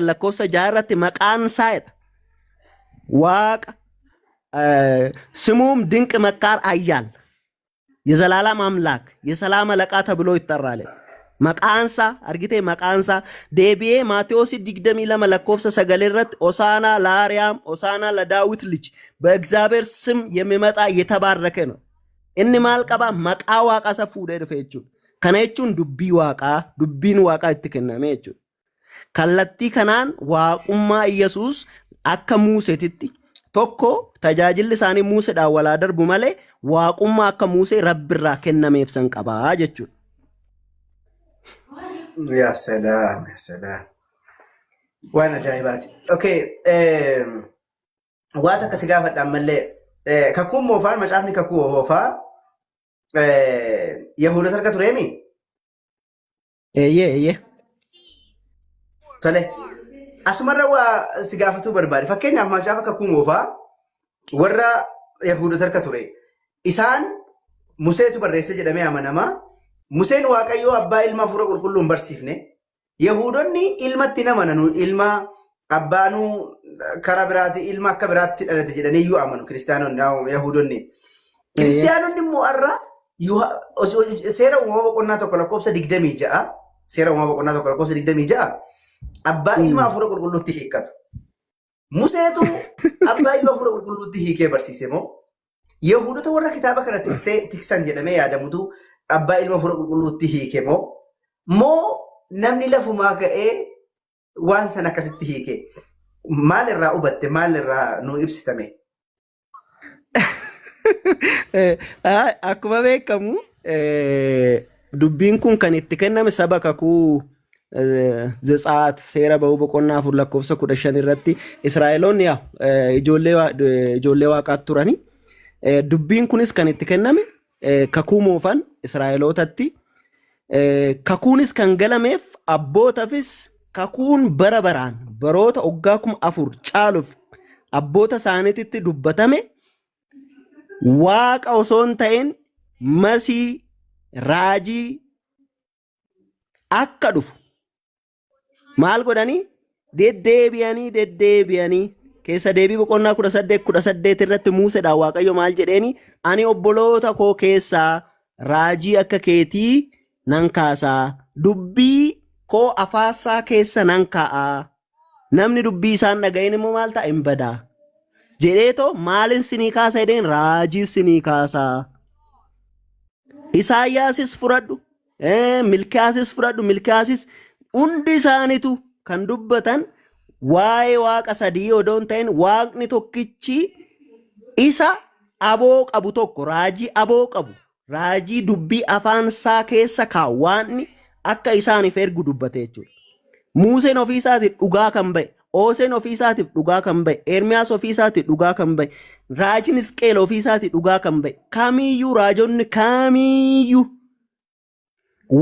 S3: lakkoofsa 6 irratti maqaan isaa jedha waaqa ስሙም ድንቅ መካር አያል የዘላለም አምላክ የሰላም አለቃ ተብሎ ይጠራል። መቃንሳ አርጊቴ መቃንሳ ዴቢዬ ማቴዎስ 22 ለኮፍሰ ሰገሌረት ኦሳና ለአርያም ኦሳና ለዳዊት ልጅ በእግዚአብሔር ስም የሚመጣ የተባረከ ነው። እኒ ማልቀባ መቃ ዋቃ ሰፉ ደርፈቹ ከነቹን ዱቢ ዋቃ ዱቢን ዋቃ ይትከነመቹ ከለቲ ከናን ዋቁማ ኢየሱስ አከ ሙሴቲቲ tokko tajaajilli isaanii Muuseedhaan walaa darbu malee waaqummaa akka Muusee Rabbiirraa kennameef san qabaa jechuudha.
S2: Yaa salaam, yaa salaam. Waan ajaa'ibaati. Okay, waan akkasii gaafadhaan mallee kakuun moofaan macaafni kakuu hoofaa Yahudoota harka tureemi?
S3: Eeyyee.
S2: Tole. Asumarra waa si gaafatuu barbaade. Fakkeenyaaf macaafa kakuu moofaa warra Yahudoota harka ture. Isaan Museetu barreesse jedhamee amanamaa. Museen Waaqayyoo abbaa ilma hafuura qulqulluun barsiifne. Yahudonni ilmatti namananu ilma abbaanuu karaa biraati ilma akka biraatti dhalate jedhanii iyyuu amanu kiristaanonni Yahudonni. Kiristaanonni immoo har'a seera uumama boqonnaa tokko lakkoofsa 26 seera uumama boqonnaa tokko lakkoofsa 26 abbaa ilma hafuura qulqulluutti hiikkatu. Museetu abbaa ilma hafuura qulqulluutti hiikee barsiise moo Yahudota warra kitaaba kana tiksan jedhamee yaadamutu abbaa ilma hafuura qulqulluutti hiike moo namni lafumaa ka'ee waan sana akkasitti hiike maal irraa hubatte maal irraa nu ibsitame?
S3: Akkuma beekamu dubbiin kun kan itti kenname saba kakuu ዘጸአት ሴራ በቦቆና ፉር ለኮፍሰ 15 irratti Israa'eloonni ijoollee waaqaatti turani dubbiin kunis kan itti kenname kakuu moofan Israa'elootatti kakuunis kan galameef abbootaafis kakuun bara baraan baroota waggaa 4 caaluuf abboota isaaniitti dubbatame waaqa osoo hin ta'in masii raajii akka dhufu maal godhanii deddeebi'anii keessa deebii boqonnaa 18 irratti Muuseedhaan Waaqayyo maal jedheeni ani obboloota koo keessaa raajii akka keetii nan kaasaa dubbii koo afaasaa keessa nan kaa'aa namni dubbii isaan dhaga'in immoo maal ta'a hin badaa jedheetoo maalin sinii kaasa jedheen raajii sinii kaasaa Isaayyaasis fudhadhu Milkiyaasis fudhadhu Milkiyaasis hundi isaaniitu kan dubbatan waa'ee waaqa sadii odoo hin ta'in waaqni tokkichi isa aboo qabu tokko raajii aboo qabu raajii dubbii afaan isaa keessa kaa'u waanni akka isaaniif ergu dubbate jechuudha. Muuseen ofii isaatiif dhugaa kan ba'e, Hooseen ofii isaatiif dhugaa kan ba'e, Ermiyaas ofii isaatiif dhugaa kan ba'e, raajiin Hisqeel ofii isaatiif dhugaa kan ba'e, kamiyyuu raajonni kamiyyuu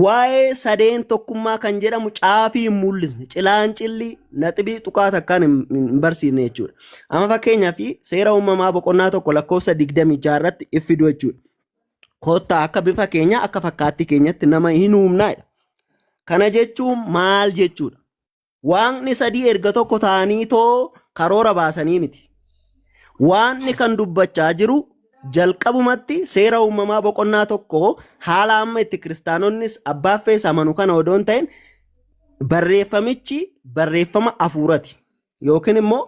S3: waa'ee sadeen tokkummaa kan jedhamu caafii hin mul'isne cilaanchilli naxibii tuqaata akkaan hin barsiifne jechuudha. Amma fakkeenyaaf seera uumamaa boqonnaa tokko lakkoofsa 26 irratti iffidu jechuudha. Kottaa akka bifa keenya akka fakkaatti keenyatti nama hin uumnaadha. Kana jechuun maal jechuudha? Waaqni sadii erga tokko ta'anii too karoora baasanii miti. Waaqni kan dubbachaa jiru jalqabumatti seera uumamaa boqonnaa tokko haala amma itti kiristaanonnis abbaaf fees amanu kana odoo hin ta'in barreeffamichi barreeffama hafuurati yookiin immoo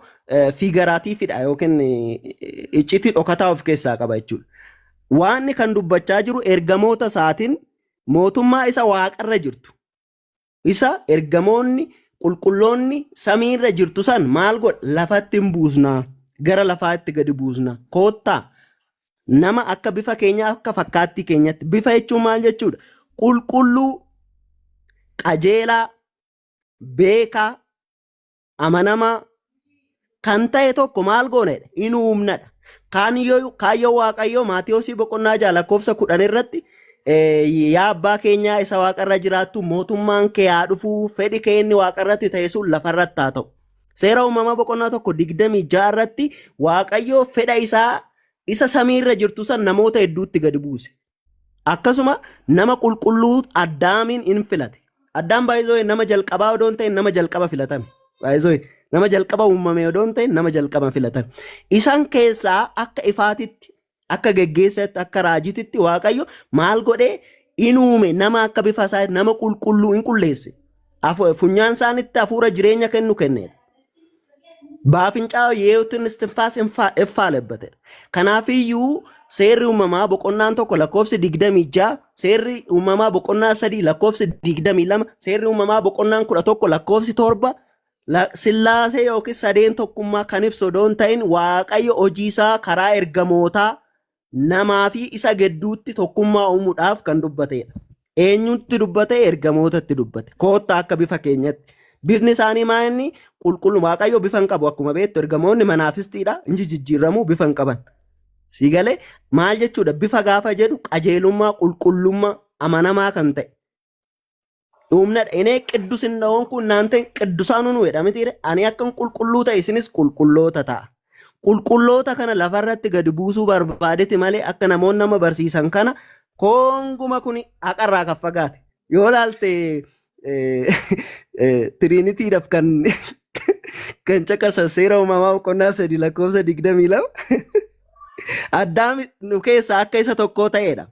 S3: fiigaraatiifidha yookiin iccitii dhokataa of keessaa qaba jechuudha. Waanni kan dubbachaa jiru ergamoota isaatiin mootummaa isa waaqarra jirtu isa ergamoonni qulqulloonni samiirra jirtu san maal godha lafatti hin buusnaa gara lafaatti gadi buusnaa koottaa nama akka bifa keenya akka fakkaatti keenyatti bifa jechuun maal jechuudha qulqulluu qajeelaa beekaa amanamaa kan ta'e tokko maal goonedha inni uumnadha kaayyoo waaqayyoo Maatiyoosi boqonnaa 6:10 irratti yaa abbaa keenyaa isa waaqarra jiraattu mootummaan kee haa dhufuu fedhi kee inni waaqarratti ta'e sun lafarratti haa ta'u. Seera uumamaa boqonnaa 1:26 irratti waaqayyoo fedha isaa isa samiirra jirtu san namoota hedduutti gadi buuse. Akkasuma nama qulqulluu Addaamiin in filate. Addaam baay'ee nama jalqabaa odoo hin ta'in nama jalqaba filatame. Baay'ee nama jalqaba uumame odoo hin ta'in nama jalqaba filatame. Isaan keessaa akka ifaatitti akka geggeessatti akka raajititti waaqayyo maal godhee in uume nama akka bifa isaa nama qulqulluu in qulleesse. Funyaan isaanitti hafuura jireenya kennu kenneedha. Baafincaa yeeyotiin istinfaas effaalebbatedha. Kanaafiyyuu seerri uumamaa boqonnaan 1:26 seerri uumamaa boqonnaa 3:22 seerri uumamaa boqonnaan 11:7 Sillaasee yookiin sadeen tokkummaa kan ibsu odoo hin ta'in waaqayyo hojii isaa karaa ergamootaa namaa fi isa gidduutti tokkummaa uumuudhaaf kan dubbatedha. Eenyutti dubbate ergamootatti dubbate. Koottaa akka bifa keenyatti. Bifni isaanii maa inni qulqullu waaqayyo bifa hin qabu akkuma beektu ergamoonni manaafistiidha inji jijjiiramuu bifa hin qaban. Siigalee maal jechuudha bifa gaafa jedhu qajeelummaa qulqullummaa amanamaa kan ta'e. Uumnadha inni qiddus hin dha'oon kun naanteen qiddusaan nu jedha mitiire ani akkan qulqulluu ta'e isinis qulqulloota ta'a. Qulqulloota kana lafarratti gadi buusuu barbaadetti malee akka namoonni nama barsiisan kana koonguma kun haqarraa kan fagaate yoo ilaalte Tiriinitiidhaaf kan caqasan seera uumamaa boqonnaa 3:22 Addaam nu keessaa akka isa tokkoo ta'edha.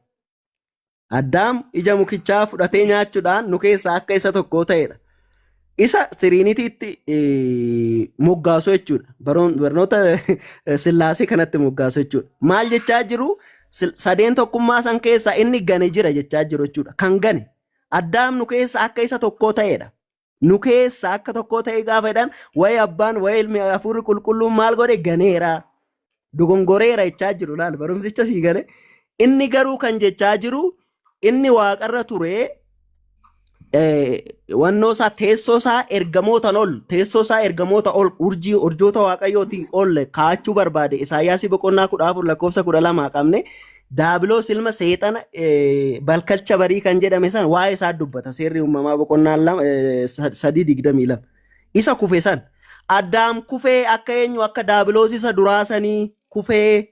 S3: Addaam ija mukichaa fudhatee nyaachuudhaan nu keessaa akka isa tokkoo ta'edha. Isa Tiriinitiitti moggaasu jechuudha. Barnoota Sillaasee kanatti moggaasu jechuudha. Maal jechaa jiru sadeen tokkummaa san keessaa inni gane jira jechaa jiru jechuudha. Kan gane. Addaam nu keessa akka isa tokkoo ta'edha. Nu keessa akka tokkoo ta'e gaafa jedhan wayi abbaan wayi ilmi hafuurri qulqulluun maal godhe ganeera. Dogongoreera jechaa jiru laal barumsicha sii gale. Inni garuu kan jechaa jiru inni waaqarra ture wannoo isaa teessoo isaa ergamoota ol urjoota waaqayyootiin ol kaachuu barbaade. Isaayyaasii boqonnaa 14:12 qabne. Daabiloos ilma seexana balkalcha barii kan jedhame san waa'ee isaa dubbata seerri uumamaa boqonnaa 3:22 isa kufe san Addaam kufee akka eenyu akka Daabiloos isa duraasanii kufee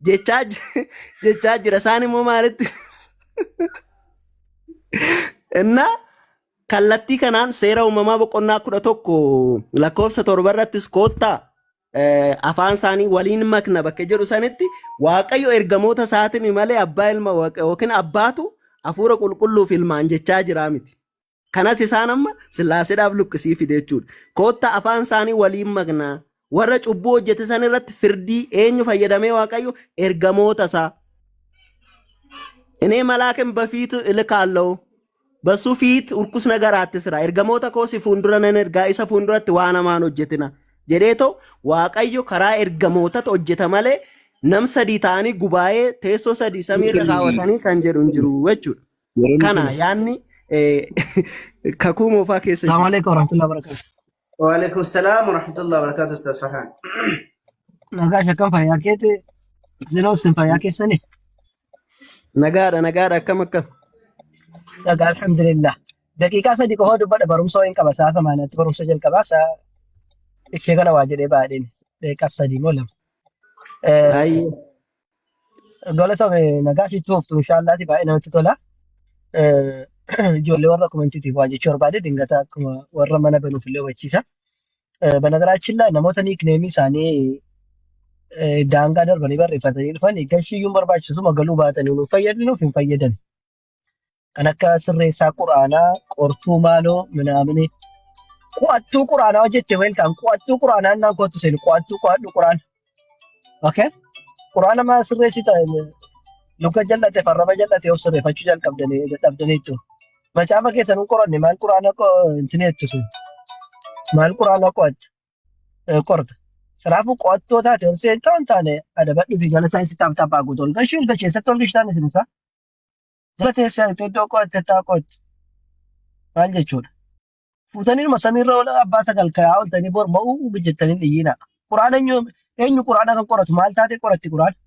S3: jechaa jira isaan immoo maalitti inna kallattii kanaan seera uumamaa boqonnaa 11:7 irrattis koottaa afaan isaanii waliin makna bakka jedhu sanitti waaqayyo ergamoota isaatiin malee abbaa ilma yookiin abbaatu hafuura qulqulluuf ilmaan jechaa jira miti. Kanas isaan amma Sillaaseedhaaf luqqisii fide jechuudha. Koottaa afaan isaanii waliin makna warra cubbuu hojjete san irratti firdii eenyu fayyadamee waaqayyo ergamoota isaa. Inni malaakin bafiitu ilkaaloo basuu fiit urkus nagaraatti sira ergamoota koo si fuuldura nan ergaa isa fuulduratti waan hamaan hojjetina. Jedheetoo waaqayyo karaa ergamootatti hojjeta malee nam sadii ta'anii gubaa'ee teessoo sadii samiirra kaawwatanii kan jedhu hin jiru jechuudha. Kana yaanni kakuu moofaa keessa
S4: Assalamu alaikum warahmatullahi wabarakatuh.
S2: Waalaikum salaam warahmatullahi wabarakatuh Ustaz Farhan.
S4: Nagaa shakkan fayyaa keeti ziloo sin fayyaa keessani.
S3: nagaadha akkam.
S4: Nagaa alhamdulillah. Daqiiqaa sadii qofa dubbadha barumsa hin qaba saafa maanaatti barumsa jalqabaa saa iffee kana waa jedhee baadheen daqiiqaa sadii moo lama. Galatoomi nagaa fi tuuftu inshaallaati baay'ee namatti tola. Ijoollee warra komantiitiif waa jechuu barbaade dingata akkuma warra mana banuuf illee hubachiisa. Banagaraachin namoota niikneemii isaanii daangaa darbanii barreeffatanii dhufanii gashiyyuun barbaachisu magaluu baatanii nuuf fayyadanuuf hin fayyadan. Kan akka sirreessaa quraanaa qortuu maaloo minaamini qo'attuu quraanaa hojjette weelkaan qo'attuu quraanaa naan kootu seenu qo'attuu qo'adhu quraana. Okay? Quraana maa sirreessi ta'e luka jal'ate farraba jal'ate yoo sirreeffachuu jalqabdanii jechuudha. Macaafa keessan hin qoranne maal quraana intineettu sun maal quraana qorta. Kanaafuu qo'attoo taate ol seentoo hin taane adabadhii fi galataa isitti taphtaa guutuu ol gashuu ilka keessatti ol gashtaan isin isaa. Jala teessaa iddoo qo'atte taa qo'atte maal jechuudha. Fuutanii dhuma samiirra ol abbaa sagal kaa'aa oltanii bor ma'uu jettanii dhiyyina. Quraana eenyu quraana kan qoratu maal taate qoratti quraana.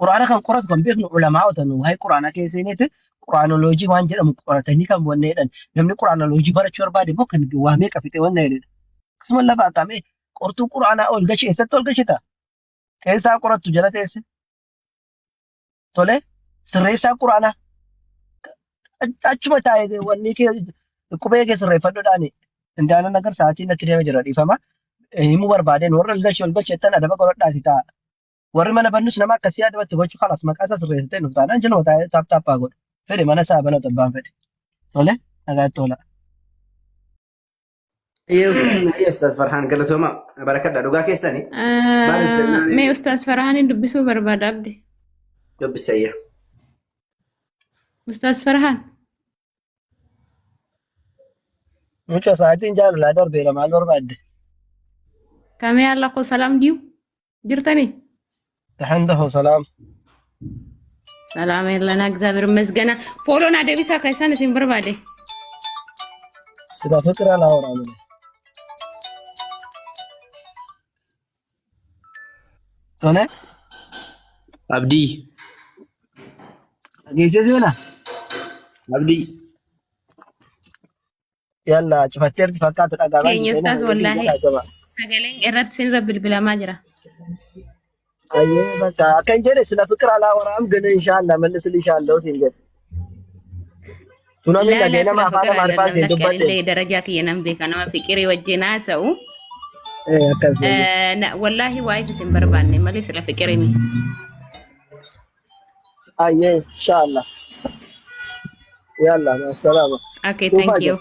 S4: Quraana kan qoratu kan beeknu ulamaa otan waa'ee quraana keessaniiti quraanoloojii waan jedhamu qoratanii kan wanneedhan namni quraanoloojii barachuu barbaade immoo kan waamee qabite wanna jedhedha. Akkasuma lafa aqamee qortuu quraanaa ol gashee eessatti ol gashita. Keessaa qorattu jala teesse. Tole sirreessaa quraanaa achuma taa'ee wanni qubee kee sirreeffadhuudhaani indaanan agar sa'aatiin natti deema jira dhiifama. Himuu barbaadeen warra ol gasheettan adaba qoradhaati ta'a. Warri mana bannus nama akkasii adabatti gochuu kanas maqaa isaa sirreessitee nuuf taanaan jilma taa'ee taappaa godhu. Fedhe mana isaa banatu abbaan fedhe. Tole nagaatti oola.
S2: Ustaz Farhaan galatooma barakadha dhugaa keessanii.
S5: Mee Ustaz Farhaanin dubbisuu barbaada abdi.
S2: Dubbisayya.
S5: Ustaz Farhaan.
S4: Mucha sa'aatiin jaalalaa darbeera maal barbaadde?
S5: Kamee alla ko salaam diyu jirtanii?
S4: Tahandahu salaam.
S5: Salaam lana እግዚአብሔር ይመስገን. ፎሎና ደቢሳ ከይሳን ሲን በርባዴ
S4: ስለ ፍቅር አላወራም እኔ። ቶለ
S1: አብዲ
S4: ጌቴ ዜና
S1: አብዲ
S4: ያላ ጭፈቴር ፈቃት ተቃጋባ
S5: ከኝ ኡስታዝ ወላሂ ሰገለኝ እረት ሲን ረብል ብላማ ጅራ
S4: አየ በቃ ከንጀለ ስለ ፍቅር አላወራም ግን ኢንሻአላህ መልስልሻለሁ ሲንጀል ቱናሚ ለገና ማፋራ ማርፋስ እንደበደ
S5: ደረጃ ከየነም በከነማ ፍቅር ወጀና ሰው ወላሂ ዋይት ሲን በርባኔ ማለት ስለ ፍቅር የሚ
S4: አየ ኢንሻአላህ ያላ ሰላም
S5: ኦኬ ታንክ ዩ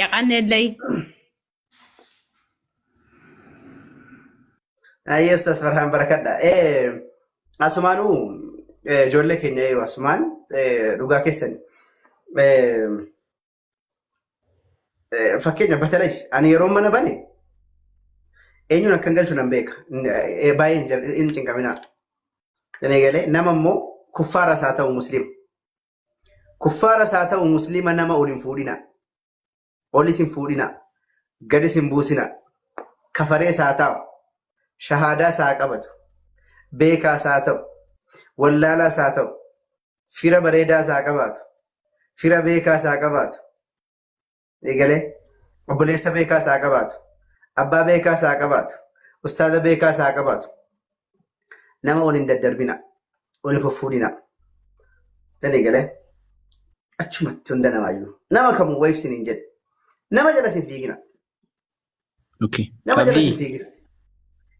S5: ያቃነ ለይ
S2: Ayya Ustaz Farhaan barakadha. Asumaanuu ijoollee keenya asumaan dhugaa keessani. Fakkeenya batalay ani yeroo mana bane eenyuun akkan galchu nan beeka. Baay'een hin cinqaminaa. Sana eegalee nama immoo kuffaaras haa ta'u musliima. Kuffaaras haa ta'u musliima nama ol hin fuudhinaa. Olis hin fuudhinaa. Gadis hin buusinaa. Kafarees haa ta'u. Shahadaa isaa qabatu. Beekaa isaa ta'u. Wallaalaa isaa ta'u. Fira bareedaa isaa qabaatu. Fira beekaa isaa qabaatu. Eegalee obboleessa beekaa isaa qabaatu. Abbaa beekaa isaa qabaatu. Ustaaza beekaa isaa qabaatu. Nama ol hin daddarbina. Ol hin fuffuudhina. Tan eegalee achumatti hunda namaayyuu. Nama kamuu wayibsin hin jedhe. Nama jalas hin fiigina. Nama jalas hin fiigina.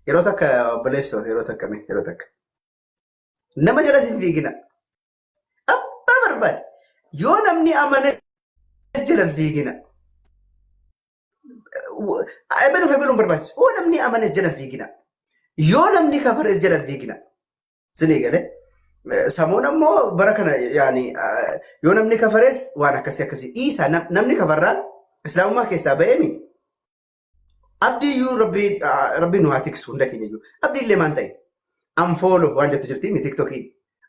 S2: Yeroo takka obboleessoo yeroo takka yeroo takka. Nama jalas hin fiigina. Abbaa barbaade. Yoo namni amane jala hin fiigina. Beeluun barbaachisu. Yoo namni amanes jala hin fiigina. Yoo namni kafares jala hin fiigina. Sinii galee. Samoon ammoo bara kana yaani yoo namni kafares waan akkasii dhiisa namni kafarraan islaamummaa keessaa ba'eemi. Abdii iyyuu rabbiin nu haa tiksu hunda keenya iyyuu. Abdii illee maal ta'e? Anfooloo waan jettu jirti mi tiktokii.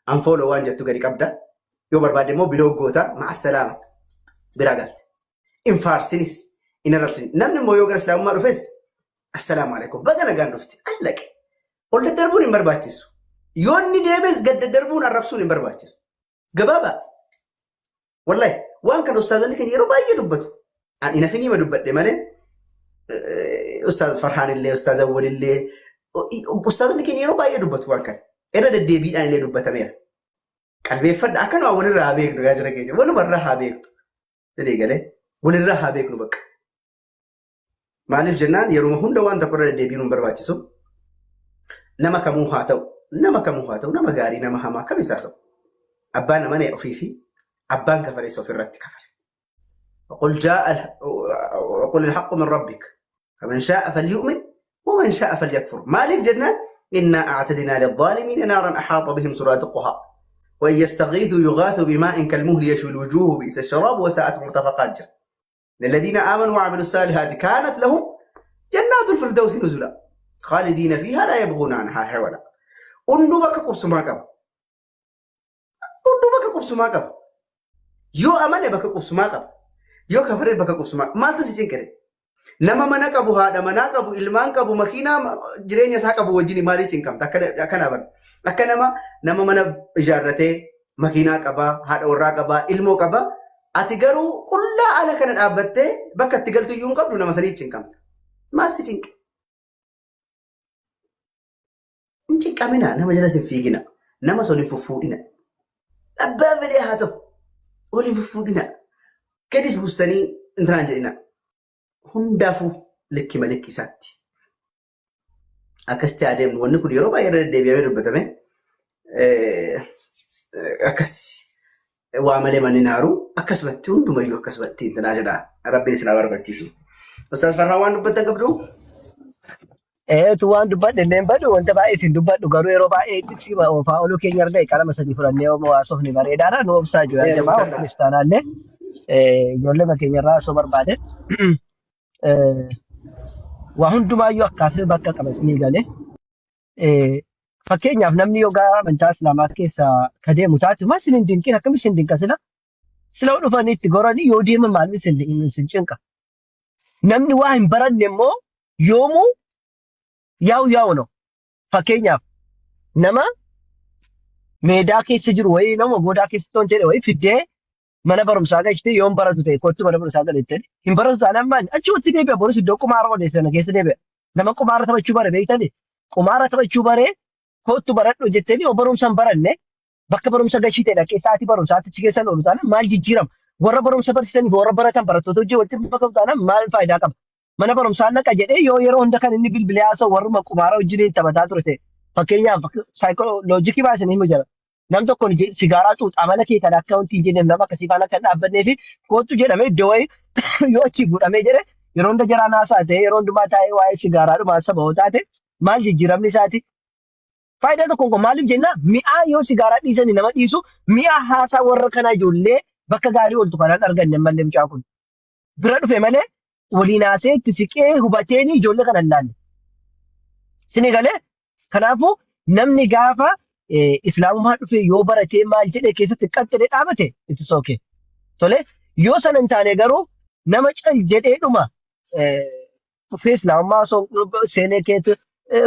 S2: Anfooloo waan jettu gadi qabda. Yoo barbaade immoo bilooggoota ma'asalaama biraa galte. In faarsinis in arrabsinis. Namni immoo yoo gara islaamummaa dhufes assalaamu alaikum baga nagaan dhufti allaqe. Ol daddarbuun hin barbaachisu. Yoo inni deemes gad daddarbuun arrabsuun hin barbaachisu. Gabaabaa. Wallahi waan kana ustaazonni keenya yeroo baay'ee dubbatu. Ani nafi nima dubbadhe malee Ustaaz Farhaan illee Ustaaz Awwal illee ustaazonni keenya yeroo baay'ee dubbatu waan kana. Irra deddeebiidhaan illee dubbatameera. Qalbeeffadha akkanuma walirraa haa beeknu yaa jira keenya. Walumarraa haa beeknu. Jedhee galee walirraa haa beeknu bakka. Maaliif jennaan yeroo hunda waan tokko irra deddeebiin hin barbaachisu. Nama kamuu haa ta'u. Nama gaarii nama hamaa kamis haa ta'u. Abbaan amanee ofii fi abbaan kafarees ofirratti kafare. وقل الحق من ربك فمن شاء فليؤمن ومن شاء فليكفر مالك جنان إنا أعتدنا للظالمين نارا أحاط بهم سرادقها وإن يستغيثوا يغاثوا بماء كالمهل يشوي الوجوه بئس الشراب وساءت مرتفقات للذين آمنوا وعملوا الصالحات كانت لهم جنات الفردوس نزلا خالدين فيها لا يبغون عنها حولا أندو بك قبسما قب أندو بك قبسما قب يو أمانة بك قبسما قب يو كفر بك قبسما ما تسجن كده nama mana qabu haadha manaa qabu ilmaan qabu makiinaa jireenya isaa qabu wajjin maalii cinqamta akkana bar akka nama mana ijaarratee makiinaa qabaa haadha warraa qabaa ilmoo qabaa ati garuu qullaa ala kana dhaabbattee bakka itti galtu iyyuu hin qabdu nama saniif cinqamta maal si cinqe hin cinqamina nama jala sin fiigina nama soliin fuffuudhina abbaa fedhee haa ta'u waliin fuffuudhina gadis buustanii intiraan jedhina hundaafuu likkima likkisaatti. Akkasitti adeemnu wanni kun yeroo baay'ee deddeebi'amee dubbatame akkas waa malee manni naaru akkasumatti hundumayyuu akkasumatti intinaa jedha rabbiin isin barbaachisa. Ustaas Farraa waan dubbattan qabdu?
S4: Tu waan dubbadhe illee badu wanta baay'ee isin dubbadhu garuu yeroo baay'ee itti ofaa oluu keenya argaa qalama sadii fudhannee haasofni bareedaadha nu obsaa jiru jamaa of kiristaanaallee ijoollee keenya irraa osoo barbaade. Waa hundumaayyuu akkaataa bakka qabasnii galee fakkeenyaaf namni yogaa amantaa islaamaa keessa ka deemu taate mas hin dinqin akkamis hin dinqa sila dhufanitti goranii yoo deeman maalmis hin cinqa namni waa hin baranne immoo yoomuu yaa'u no fakkeenyaaf nama meedaa keessa jiru wayii nama godaa keessa toon wayii fiddee mana barumsaa galchite yoon baratu ta'e kottu mana barumsaa galchite hin baratu taanaan maali achi watti deebi'a boris iddoo qumaara odeessana keessa deebi'a nama qumaara taphachuu bare beektani qumaara taphachuu bare kottu baradhu jettanii yoo barumsa hin baranne bakka barumsa galchite dhaqee sa'aatii barumsaatti achi keessan oolu taanaan maal jijjiirama warra barumsa barsiisanii fi warra baratan barattoota hojii walitti bakka taanaan maal faayidaa qaba mana barumsaa naqa jedhee yoo yeroo hunda kan inni bilbilee haasa'u warruma qumaara wajjin taphataa ture ta'e fakkeenyaaf saayikooloojikii baasanii himu jira. Nam tokkoon sigaaraa xuuxa amala kee kan akkaawuntii jenneef nama akkasii faana kan dhaabbannee fi kootu jedhamee iddoo wayii yoo achi godhamee jedhe yeroo hunda jaraa naasaa ta'e yeroo hundumaa taa'ee waa'ee sigaaraa dhumaa saba hoo taate maal jijjiiramni isaati. Faayidaa tokkoon maaliif jenna mi'aa yoo sigaaraa dhiisanii nama dhiisu mi'aa haasaa warra kanaa ijoollee bakka gaarii ooltu kanaan arganne mallee mucaa kun bira dhufe malee waliin haasee itti siqee hubateeni ijoollee kana hin laalle. Sini galee kanaafuu namni gaafa islaamummaa dhufe yoo baratee maal jedhe keessatti qaxxalee dhaabate itti sooke. Tole yoo sana hin taane garuu nama cal jedhee dhuma dhufee islaamummaa osoo seenee keetti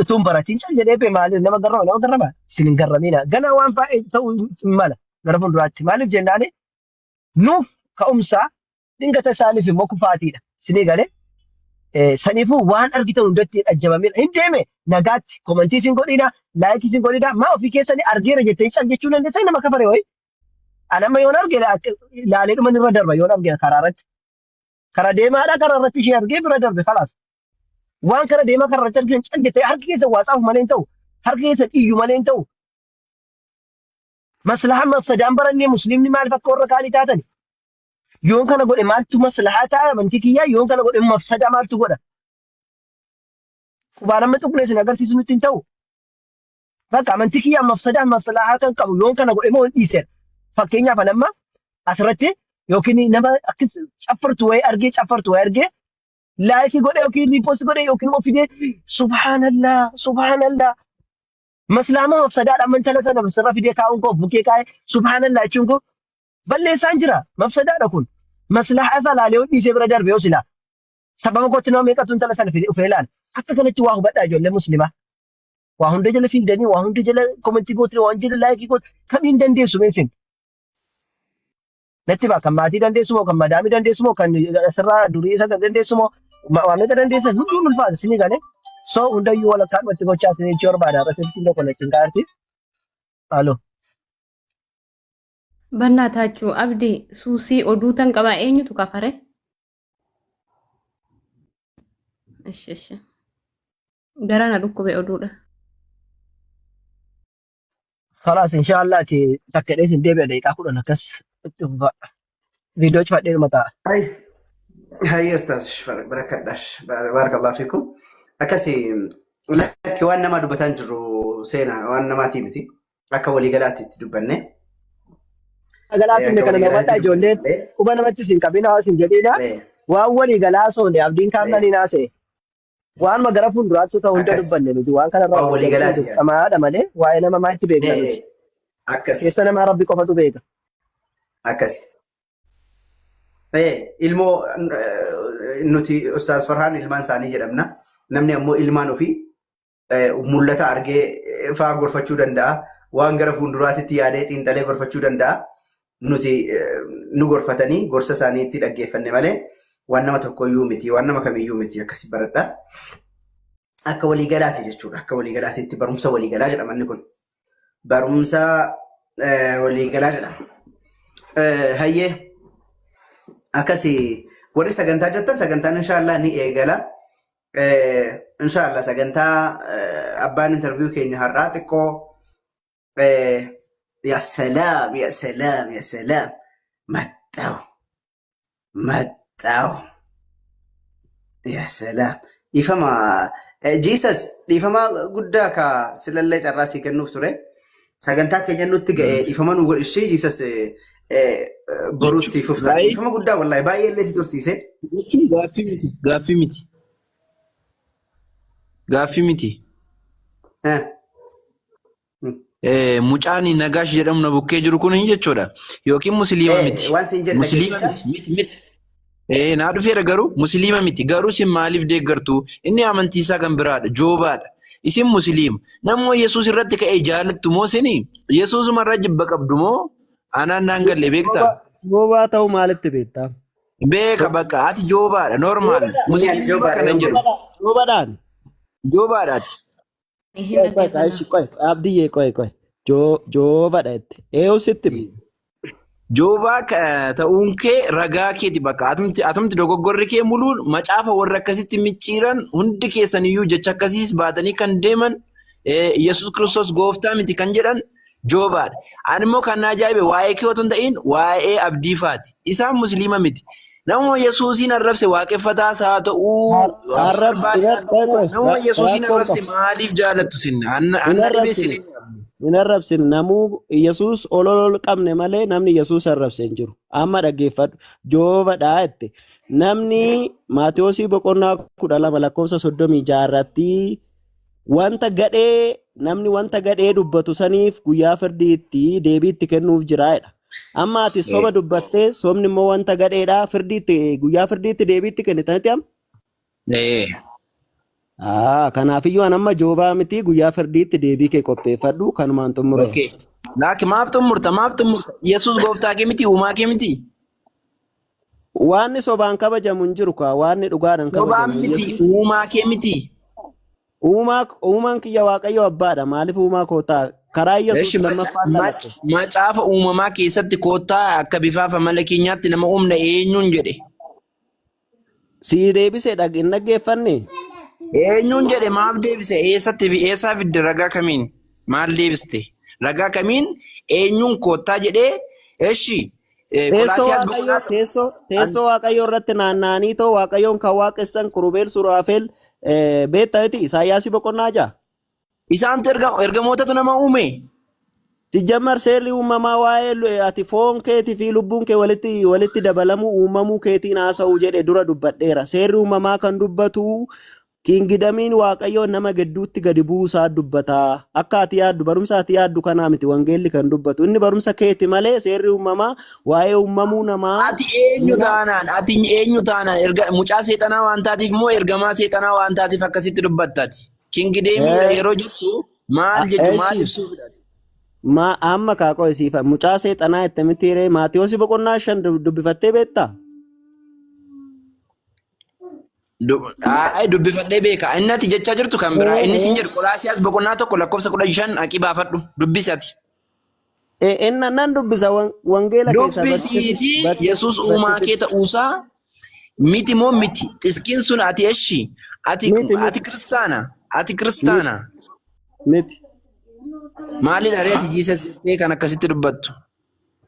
S4: utuu hin baratiin cal jedhee maaliif nama garrama isin hin garramiina. Ganaa waan baay'ee ta'uu mala gara fuulduraatti maaliif jennaani nuuf ka'umsaa dhingata isaaniif immoo kufaatiidha. Isinii galee saniifuu waan argitan hundatti ajjabamedha. Hin deeme nagaatti komantii isin godhina laayikii isin godhina maa ofii keessanii argeera jettanii cal jechuu dandeessan nama kafare wayi. Anamma yoon arge laalee dhuman irra darba yoon arge karaa irratti. Kara deemaadha karaa irratti ishee argee bira darbe falaas. Waan kara deemaa karaa irratti argitan cal jettee harki keessa waasaaf malee hin ta'u harki keessa iyyu malee hin ta'u. Maslahaan mafsadaan barannee musliimni maaliif akka warra kaanii taatani? Yoon kana godhe maaltu maslahaa ta'a amantii kiyyaa yoon kana godhe mafsadaa maaltu godha? Qubaan amma xuqne isin agarsiisu nutti hin ta'u. Bakka amantii kiyyaa mafsadaa maslahaa kan qabu yoon kana godhe moo hin dhiiseera. Fakkeenyaaf amma asirratti yookiin nama akkis caffartu wayii argee laayikii godhe yookiin riipoosti godhe yookiin immoo fidee subhaanallah. Maslahaa mafsadaadha amantala sana sirra fidee kaa'uun koo bukkee kaa'ee subhaanallah jechuun koo balleessaan jira mafsadaadha kun maslahaa isaa laalee dhiisee bira darbe yoo silaa sababa kootti nama meeqatu intala sana fidee dhufee ilaala akka kanatti waa hubadhaa ijoollee muslimaa waa hunda jala fiigdanii waa hunda jala komentii gootii waa hunda jala laayikii gootii kamiin dandeessu meesin natti baa kan maatii dandeessu moo kan madaamii dandeessu moo kan asirraa durii isa dandeessu moo waa meeqa dandeessan hunduu ulfaata isinii galee so hundayyuu walakkaa dhumatti gochaa isinii jechuu barbaada rasittiin tokko natti hin kaarti haaloo.
S5: Bannataachuu abdii suusii oduu tan qabaa eenyutu kafare? Ishi. Garana dhukkube oduudha.
S4: Khalaas inshaallah takkadhee sin deebi'a daqiiqaa 10 akkas itti fufa. Viidiyoo cufadhee dhuma ta'a.
S2: Hayya ustaas barakadhash barakallahu fiikum. Akkasi lakki waan nama dubbataan jiru seenaa waan namaatii miti akka waliigalaatti itti dubbanne.
S4: Galaasuun kana namoota ijoolleen quba namatti siin qabina hawaas hin jedhina waan walii galaasuun abdiin kaamnanii naase waan magara fuulduraatti ta'u hunda
S2: akkas
S4: dubbanne nuti waan kanarraa
S2: waan walii
S4: waliigalatti
S2: galaati yaa.
S4: dirqamaadha malee waa'ee nama maatti beekna nuti.
S2: Akkas
S4: Keessa namaa rabbi qofatu beeka.
S2: akkas. Ilmoo nuti Ustaaz Farhaan ilmaan isaanii jedhamna. Namni ammoo ilmaan ofii mul'ata argee fa'aa gorfachuu danda'a. Waan gara fuulduraatti yaadee xiinxalee gorfachuu danda'a. Nuti nu gorfatanii gorsa isaanii itti dhaggeeffanne malee waan nama tokkoyyuu miti, waan nama kamiyyuu miti akkasii baradha. Akka waliigalaati jechuudha. Akka waliigalaatiitti barumsa waliigalaa jedhama inni kun. Barumsa waliigalaa jedhama. Hayyee akkasii warri sagantaa jettan sagantaan inshaallah ni eegala. Inshaallah sagantaa abbaan interviyuu keenya har'aa xiqqoo yaa salaam yaa salaam yaa salaam maxxaa'u yaa salaam dhiifama jiisas dhiifama guddaa ka silallee carraa sii kennuuf ture sagantaa keenya nutti ga'ee dhiifama nu godhishee jiisas boruutti fuftaa dhiifama guddaa wallahi baay'ee illee si tursiise.
S1: Gaaffii miti. Gaaffii miti. Mucaan Nagaash jedhamu na bukkee jiru kun jechuudha. Yookiin musliima miti.
S2: Waan siin jedhe
S1: Musliima miti. Naa dhufeera garuu musliima miti. Garuu isin maaliif deeggartu? Inni amantii isaa kan biraadha. Joobaadha. Isin musliima. Nammoo Yesuus irratti ka'ee jaalattu moo isin Yesuusuma irra jibba qabdu moo anaan naan galle beektaa?
S3: Joobaa ta'uu maalitti beektaa?
S1: Beeka bakka ati joobaadha. Normaal. Musliima kana hin jedhu.
S3: Joobaadhaan.
S1: Joobaadhaati.
S3: Abdiyyee qoy. Joobadha itti. Eeyyuu sitti mi?
S1: Joobaa ta'uun kee ragaa keeti bakka atumti dogoggorri kee muluun macaafa warra akkasitti micciiran hundi keessaniyyuu jecha akkasiis baatanii kan deeman Yesuus Kiristoos gooftaa miti kan jedhan joobaadha. Ani immoo kan na ajaa'ibe waa'ee kee otoo hin ta'in waa'ee abdii faati. Isaan musliima miti. Namoo Yesuusiin arrabse waaqeffataas haa ta'uu namoo Yesuusiin arrabse maaliif jaalattu sin? Anna dhibee sin.
S3: Hin arrabsin namuu Yesuus olol qabne malee namni Yesuus arrabse hin jiru. Amma dhaggeeffadhu joobadhaa jette. Namni Maatiyoosii boqonnaa 12:36 irratti wanta gadhee namni wanta gadhee dubbatu saniif guyyaa firdiitti deebii itti kennuuf jira jedha. Amma ati soba dubbattee sobni immoo wanta gadheedhaa firdiitti guyyaa firdiitti deebii itti kennitanitti amma? Kanaafiyyuu an amma joobaa miti guyyaa firdiitti deebii kee qopheeffadhu kanumaan xumure.
S1: Laaki maaf xumurta? Yesuus gooftaa kee miti uumaa kee miti?
S3: Waanni sobaan kabajamu hin jiru kaa waanni dhugaadhaan kabajamu.
S1: Sobaan miti uumaa kee miti?
S3: Uumaan kiyya Waaqayyo abbaadha maaliif uumaa kootaa karaa Yesuus lammaffaa
S1: macaafa uumamaa keessatti koottaa akka bifaaf amala keenyaatti nama uumna eenyuun jedhe?
S3: Sii deebisee hin dhaggeeffanne?
S1: Eenyuun jedhe maaf deebise? Eessaa fidde ragaa kamiin? Maal deebiste? Ragaa kamiin eenyuun koottaa jedhee eshi
S3: teessoo Waaqayyo irratti naanna'anii too Waaqayyoon kan waaqessan Kirubeel Suraafeel beektaati Isaayyaasii boqonnaa 6.
S1: Isaantu ergamootatu nama uume.
S3: Sijjammar seerri uumamaa waa'ee ati foon keetii fi lubbuun kee walitti dabalamuu uumamuu keetiin haasa'uu jedhe dura dubbadheera. Seerri uumamaa kan dubbatu Kingidamiin Waaqayyoon nama gidduutti gadi buusaa dubbataa. Akka ati yaaddu barumsa ati yaaddu kanaa miti wangeelli kan dubbatu. Inni barumsa keeti malee seerri uumamaa waa'ee uumamuu namaa.
S1: Ati eenyu taanaan mucaa seexanaa waan taatiif moo ergamaa seexanaa waan taatiif akkasitti dubbattaati? Kingidamiin yeroo jettu maal jechuun maal ibsuufidha?
S3: Amma kaakoo isiifa mucaa seexanaa itti mitiiree Maatiyoosii boqonnaa 5 dubbifattee beektaa?
S1: Dubbifadhee beeka. Inni ati jechaa jirtu kan biraa. Inni siin jedhu Qolaasiyaas boqonnaa 1:15 haqii baafadhu. Dubbisati.
S3: Nan dubbisa wangeela keessaa.
S1: Dubbisiiti Yesuus uumaa kee ta'uusaa miti moo miti? Xiskiin sun ati eshi. Ati kiristaana.
S3: Miti.
S1: Maaliidha reeti jiisa jettee kan akkasitti dubbattu?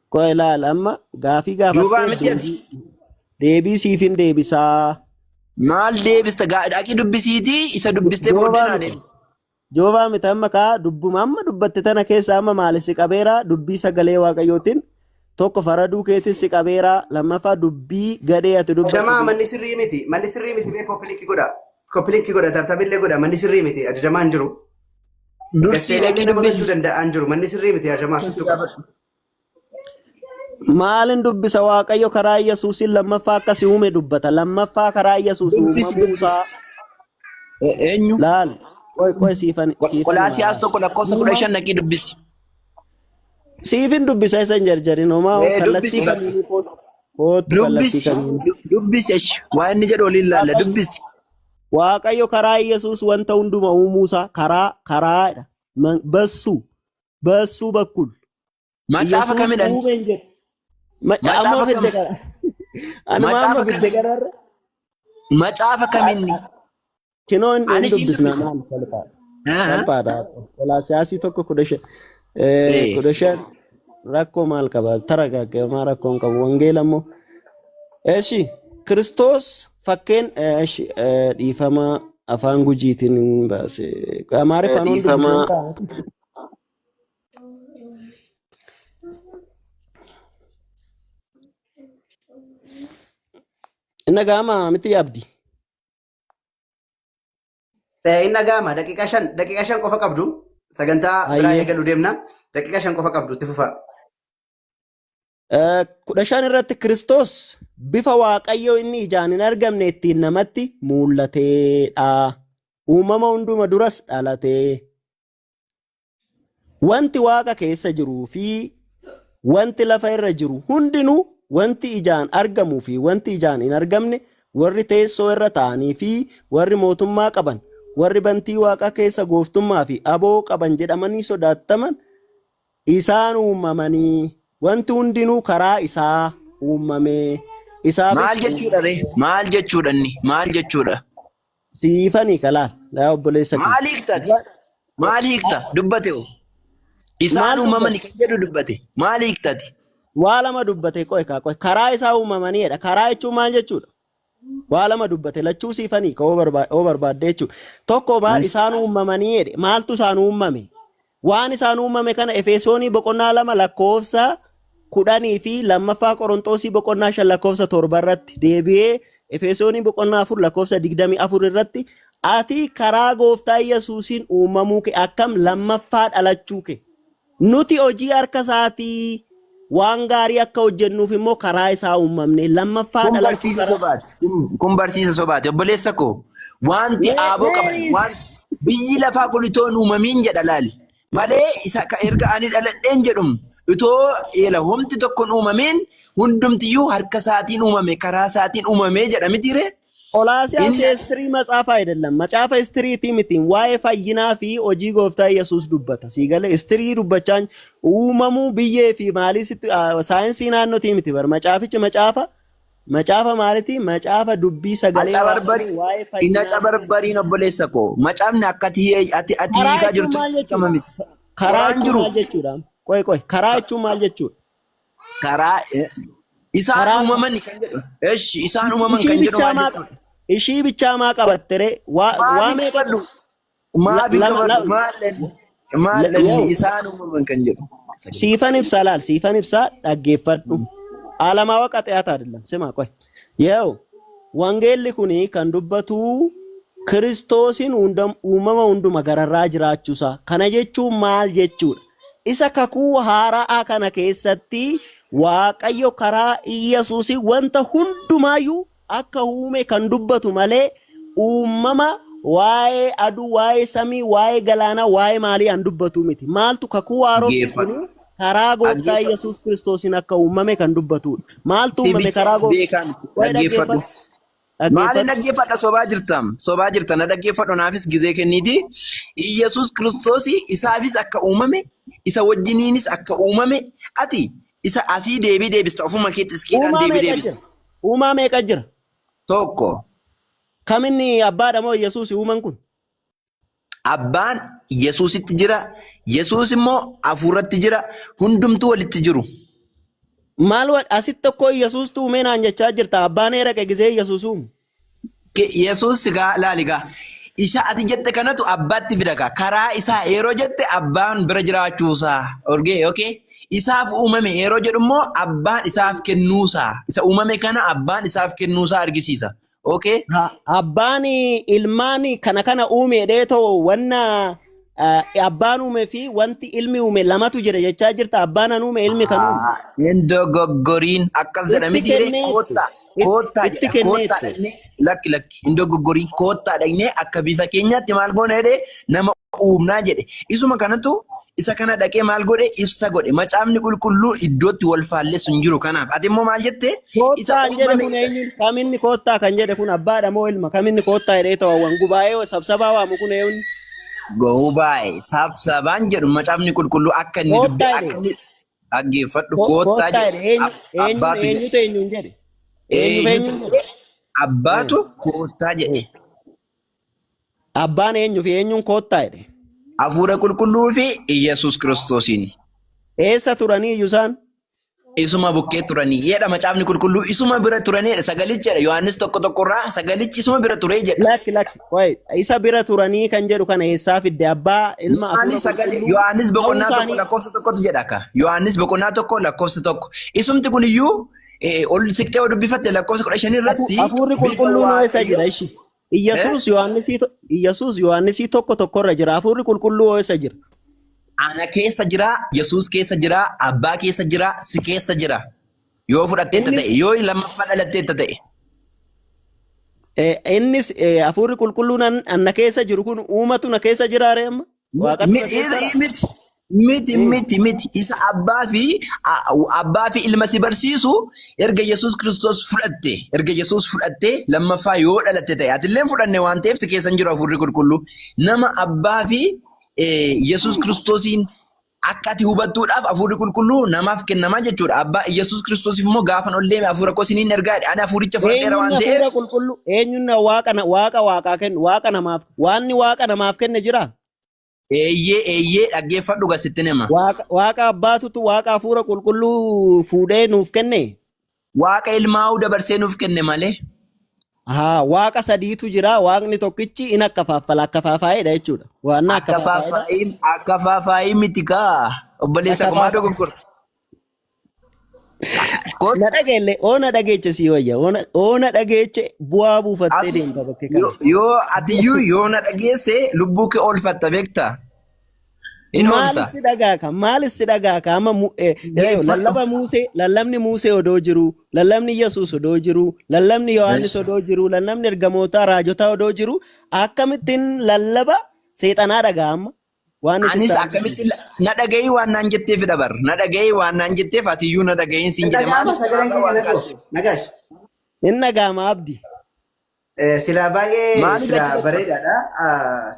S3: Koo ilaala amma gaafii gaafattee.
S1: Joobaa miti ati.
S3: Deebii siifin deebisaa.
S1: Maal deebista? Dhaqii dubbisiitii isa dubbistee booddee naa deebista.
S3: Joobaa miti amma kaa dubbuma amma dubbatte tana keessa amma maali si qabeera dubbii sagalee Waaqayyootiin tokko faraduu keetiin si qabeera lammaffaa dubbii gadhee ati dubbattu.
S2: Manni sirrii miti beekoo piliki godha. Koppilinki godha taaptaabillee godha manni sirrii miti ajajamaan jiru.
S1: Dursii dhaqee
S2: Nama gochuu
S1: dubbisi.
S2: danda'an jiru manni sirrii miti ajajamaa tuttuqa.
S3: Maalin dubbisa Waaqayyo karaa Yesuusin lammaffaa akkasii uume dubbata. Lammaffaa karaa Yesuus
S1: Dubbisi
S3: uumamuu isaa
S1: eenyu?
S3: laal. Qoy siifan
S1: Qolaasiyaas tokko lakkoofsa 15 dhaqee dubbisi.
S3: siifin dubbisa isa hin jarjarin homaa kallattii
S1: Dubbisi.
S3: kamiin kootu kallattii
S1: Dubbisi.
S3: kamiin.
S1: Dubbisi ashi. Waa inni jedhu waliin laalla dubbisi.
S3: Waaqayyo karaa Yesuus wanta hunduma uumuusaa karaadha. Bassuu bakkul.
S1: Macaafa kamidhaan? Macaafa
S3: Amma fidde
S1: kam?
S3: gara. Anuma
S1: Macaafa
S3: amma
S1: kam?
S3: fidde gararra.
S1: Macaafa kaminni?
S3: Kinoo hin
S1: Ani siin
S3: dubbisna
S1: dubbisa.
S3: maal salphaadha.
S1: Ah,
S3: Salphaadha. Qolaasiyaasii tokko 15. 15 rakkoo maal qaba? Tara gaaggeemaa rakkoo hin qabu. Wangeela immoo. Eeshi Kiristoos fakkeen dhiifama afaan gujiitiin baase. Amaariffaan hundi dubbisa. Inna gaama miti abdi.
S2: Inni gaama daqiiqaa shan qofa qabdu sagantaa biraa
S3: Ayyee.
S2: eegalu deemna daqiiqaa shan qofa qabdu itti fufaa.
S3: 15 irratti Kiristoos bifa Waaqayyoo inni ijaan hin argamne ittiin namatti mul'ateedha. Uumama hunduma duras dhalatee. Wanti Waaqa keessa jiruu fi wanti lafa irra jiru hundinuu wanti ijaan argamuu fi wanti ijaan hin argamne warri teessoo irra taa'anii fi warri mootummaa qaban warri bantii Waaqa keessa gooftummaa fi aboo qaban jedhamanii sodaataman isaan uumamanii wanti hundinuu karaa isaa uumamee
S1: maal jechuudha ree? Maal jechuudha inni? Maal jechuudha?
S3: siifanii kalaal yaa obboleessa kee.
S1: Maal hiiktati? Maal hiikta? Dubbate hoo? Isaan
S3: Maal
S1: uumamani kan jedhu dubbate. Maal hiiktati?
S3: Waa lama dubbate qoy karaa isaa uumamaniidha. Karaa jechuun maal jechuudha? Waa lama dubbate lachuu siifanii ka oo barbaadde jechuudha. Tokko maal isaan uumamanii jedhe maaltu isaan uumame? Waan isaan uumame kana Efesoonii boqonnaa 2 lakkoofsa 10 fi lammaffaa Qorontoosii boqonnaa 5 lakkoofsa 7 irratti deebi'ee Efesoonii boqonnaa 4 lakkoofsa 24 irratti ati karaa gooftaa Yesuusiin uumamuu kee akkam lammaffaa dhalachuu kee nuti hojii harka isaatii waan gaarii akka hojjennuuf immoo karaa isaa uumamne lammaffaa
S1: Kun
S3: dhalachuu
S1: barsiisa sobaati. Kun barsiisa sobaati. Obboleessa koo wanti aaboo qaban wanti biyyi lafaa kun itoo hin uumamiin jedha laali. Malee isa ka erga ani dhaladheen jedhum itoo eela homti tokko hin uumamiin hundumtiyyuu harka isaatiin uumame karaa isaatiin uumamee jedha mitiire.
S3: Qolaasiyaan istirii maxaafa አይደለም maxaafa istiriitii mitiin waa'ee fayyinaa fi hojii gooftaa Yesuus dubbata siigalee istirii dubbachaan uumamuu biyyee fi maalii saayinsii naannootii miti bar macaafa maaliti macaafa dubbii sagalee
S1: waa'ee fayyinaa ina cabarbariin obboleessa koo macaafni akka ati hiikaa jirtu kama miti.
S3: karaa jechuun maal jechuudha? Qoy karaa jechuun maal jechuudha?
S1: Karaa isaan uumaman kan jedhu. Eesh isaan uumaman kan jedhu maal jechuudha?
S3: Ishii bichaa maa qabattere waa meeqa
S1: Maalleen isaan uumaman kan jedhu.
S3: siifan ibsaa dhaggeeffadhu. Alamaa waqa xiyyaata አይደለም ስማ ቆይ yeo wangeelli kuni kan dubbatu Kiristoosin uumama hunduma gararraa jiraachuusaa kana jechuun maal jechuudha? Isa kakuu haaraa kana keessatti Waaqayyo karaa Yesuus wanta hundumaayyuu akka uume kan dubbatu malee uumama waa'ee aduu waa'ee samii waa'ee galaanaa waa'ee maalii an dubbatu miti. Maaltu kakuu haaromsi kun karaa gooftaa Yesuus Kiristoosin akka uumame kan dubbatudha. Maaltu uumame karaa
S1: gooftaa? Maali dhaggeeffadha sobaa jirta na dhaggeeffadhu naafis gizee kenniiti. Yesuus Kiristoos isaafis akka uumame isa wajjiniinis akka uumame ati isa asii deebista ofuma keetti iskiidhaan deebista.
S3: Uumaa meeqa jira?
S1: Tokko.
S3: Kaminni abbaadha moo Yesuus uuman kun?
S1: Abbaan Yesuusitti jira. Yesuus immoo hafuuratti jira. Hundumtuu walitti jiru.
S3: Maal asitti tokko Yesuus uumee naan jechaa jirta. Abbaan eeraqe gizee Yesuus uumu.
S1: Yesuus laaligaa. Isa ati jette kanatu abbaatti fidagaa. Karaa isaa yeroo jette abbaan bira jiraachuusaa. Orgee okay? Isaaf uumame yeroo jedhu immoo abbaan isaaf kennuusaa. Isa uumame kana abbaan isaaf kennuusaa argisiisa. Okay?
S3: Abbaan ilmaan kana uume dheetoo wanna abbaan uume fi wanti ilmi uume lamatu jira jechaa jirta. Abbaan an uume ilmi kan uume.
S1: Indo goggoriin akkas jedha
S3: Itti
S1: miti ree
S3: kenneetti.
S1: koottaa. Koottaa
S3: Itti
S1: jedha koottaa
S3: kenneetti.
S1: dhaqnee lakki indo goggoriin koottaa dhaqnee akka bifa keenyaatti maal goona jedhee nama uumnaa jedhe. Isuma kanatu isa kana dhaqee maal godhe ibsa godhe. Macaafni qulqulluu iddootti wal faalleessu hin jiru kanaaf. Ati immoo maal jettee? Isa
S3: Koottaa jedhe
S1: uumame
S3: kun
S1: isa.
S3: eenyu? Kaminni koottaa kan jedhe kun abbaadha moo ilma? Kaminni koottaa jedhee ta'awwan gubaa'ee sabsabaa waamu kun eenyu?
S1: Gahuu baay'ee sabsabaan jedhu macaafni qulqulluu akka inni dubbee
S3: Koottaa
S1: akka
S3: jedhe.
S1: inni dhaggeeffadhu koottaa
S3: Koottaa
S1: jedhe.
S3: jedhe.
S1: Abbaatu jedhe.
S3: Eenyutu eenyuun jedhe? Eenyutu
S1: Eenyutu
S3: eenyuun
S1: jedhe?
S3: jedhe?
S1: Abbaatu koottaa jedhe.
S3: Abbaan eenyu fi eenyuun koottaa jedhe?
S1: Hafuura qulqulluu fi Iyyasuus Kiristoosiin.
S3: Eessa turanii iyyuu isaan?
S1: Isuma bukkee turanii jedha macaafni qulqulluu isuma bira turanidha sagalichi jedha Yohaannis tokko tokkorraa sagalichi isuma bira ture jedha.
S3: Lakki. Wayi isa bira turanii kan jedhu kana eessaa fidde abbaa ilma
S1: Yohaannis
S3: hafuura
S1: sagalee
S3: qulqulluu
S1: Yohaannis
S3: ta'uu
S1: boqonnaa tokko
S3: isaanii
S1: lakkoofsa tokkotu jedha akka. Yohaannis boqonnaa tokko lakkoofsa tokko. Isumti kun iyyuu ol siqtee ol dubbifatte lakkoofsa 15 irratti
S3: hafuurri
S1: bifa
S3: qulqulluun hoo eessa jira
S1: waaqayyo.
S3: ishi? Iyyasuus Yohaannisii tokko tokkorra jira. Hafuurri qulqulluu hoo eessa jira?
S1: Ana keessa jira, Yesuus keessa jira, Abbaa keessa jira, si keessa jira. Yoo fudhatteetta
S3: Innis
S1: ta'e, yoo lammaffaa dhalatteetta ta'e.
S3: innis hafuurri qulqulluun anna keessa jiru kun uumatu na keessa jiraare amma? Waaqatu na keessa jira?
S1: Miti. Isa abbaa fi ilma si barsiisu erga Yesuus Kiristoos fudhatte. Erga Yesuus fudhatte lammaffaa yoo dhalatte ta'e. Atillee fudhanne waan ta'eef si keessa hin jiru hafuurri qulqulluu. Nama abbaa fi Yesuus Kiristoosiin akka ati hubattuudhaaf hafuurri qulqulluu namaaf kennamaa jechuudha. Abbaa Yesuus Kiristoosiif immoo gaafa ol deeme hafuura koo isiniin ergaa ani hafuuricha fudhadheera waan ta'eef.
S3: Hafuura qulqulluu eenyuun waaqaa kennu waaqa namaaf waanni waaqa namaaf kenne jira?
S1: Eeyyee dhaggeeffadhu gasitti nama.
S3: Waaqa abbaatutu waaqa hafuura qulqulluu fuudhee nuuf kenne.
S1: Waaqa ilmaa'uu dabarsee nuuf kenne malee.
S3: Waaqa sadiitu jira. Waaqni tokkichi in akka faaffaa'edha jechuudha. Waan akka faaffaa'edha.
S1: Akka faaffaa'ii miti kaa. Obboleessa kumaa dogoggora.
S3: Na dhageelle oona dhageeche sii wayya. Oona dhageeche bu'aa buufattee deemta bakkee kana.
S1: Yoo atiyyuu yoo na dhageesse lubbuu kee oolfatta beektaa? Hin oolta.
S3: Maalis si dhagaaka amma lallabni Muusee odoo jiru, lallabni Yesuus odoo jiru, lallabni Yohaannis odoo jiru, lallabni ergamootaa raajotaa odoo jiru akkamittiin lallaba seexanaa dhagaa amma?
S1: Anis akkamitti na dhagayi waan naan jetteef dabar. Na dhagayi waan naan jetteef atiyyuu na dhagayin siin jedhe maaliif?
S2: Nagaash.
S3: Inni dhagaama abdi.
S2: Silaa baay'ee
S1: Maaliif
S2: silaa
S1: achi
S2: bareedaadha.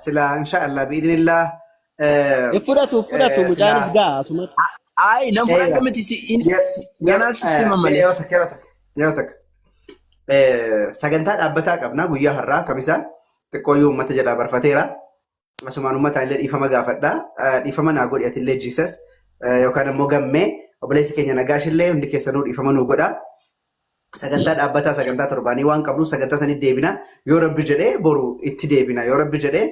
S2: Silaa inshaallah biidinillaa.
S3: Fudhatu mucaanis ga'a asumatti.
S1: Ayi nan fudhadha miti ganaa sitti mammalee.
S2: Yeroo takka. Sagantaa dhaabbataa qabna guyyaa har'aa kamisaa xiqqooyyuu uummata jalaa barfateera. Asumaan uummataan illee dhiifama gaafadha. Dhiifama naa godhi atillee jiisas yookaan immoo gammee obboleessi keenya Nagaash illee hundi keessanuu dhiifama nuu godha. Sagantaa dhaabbataa sagantaa torbaanii waan qabnu sagantaa sanitti deebina. Yoo Rabbi jedhee boru itti deebina. Yoo Rabbi jedhee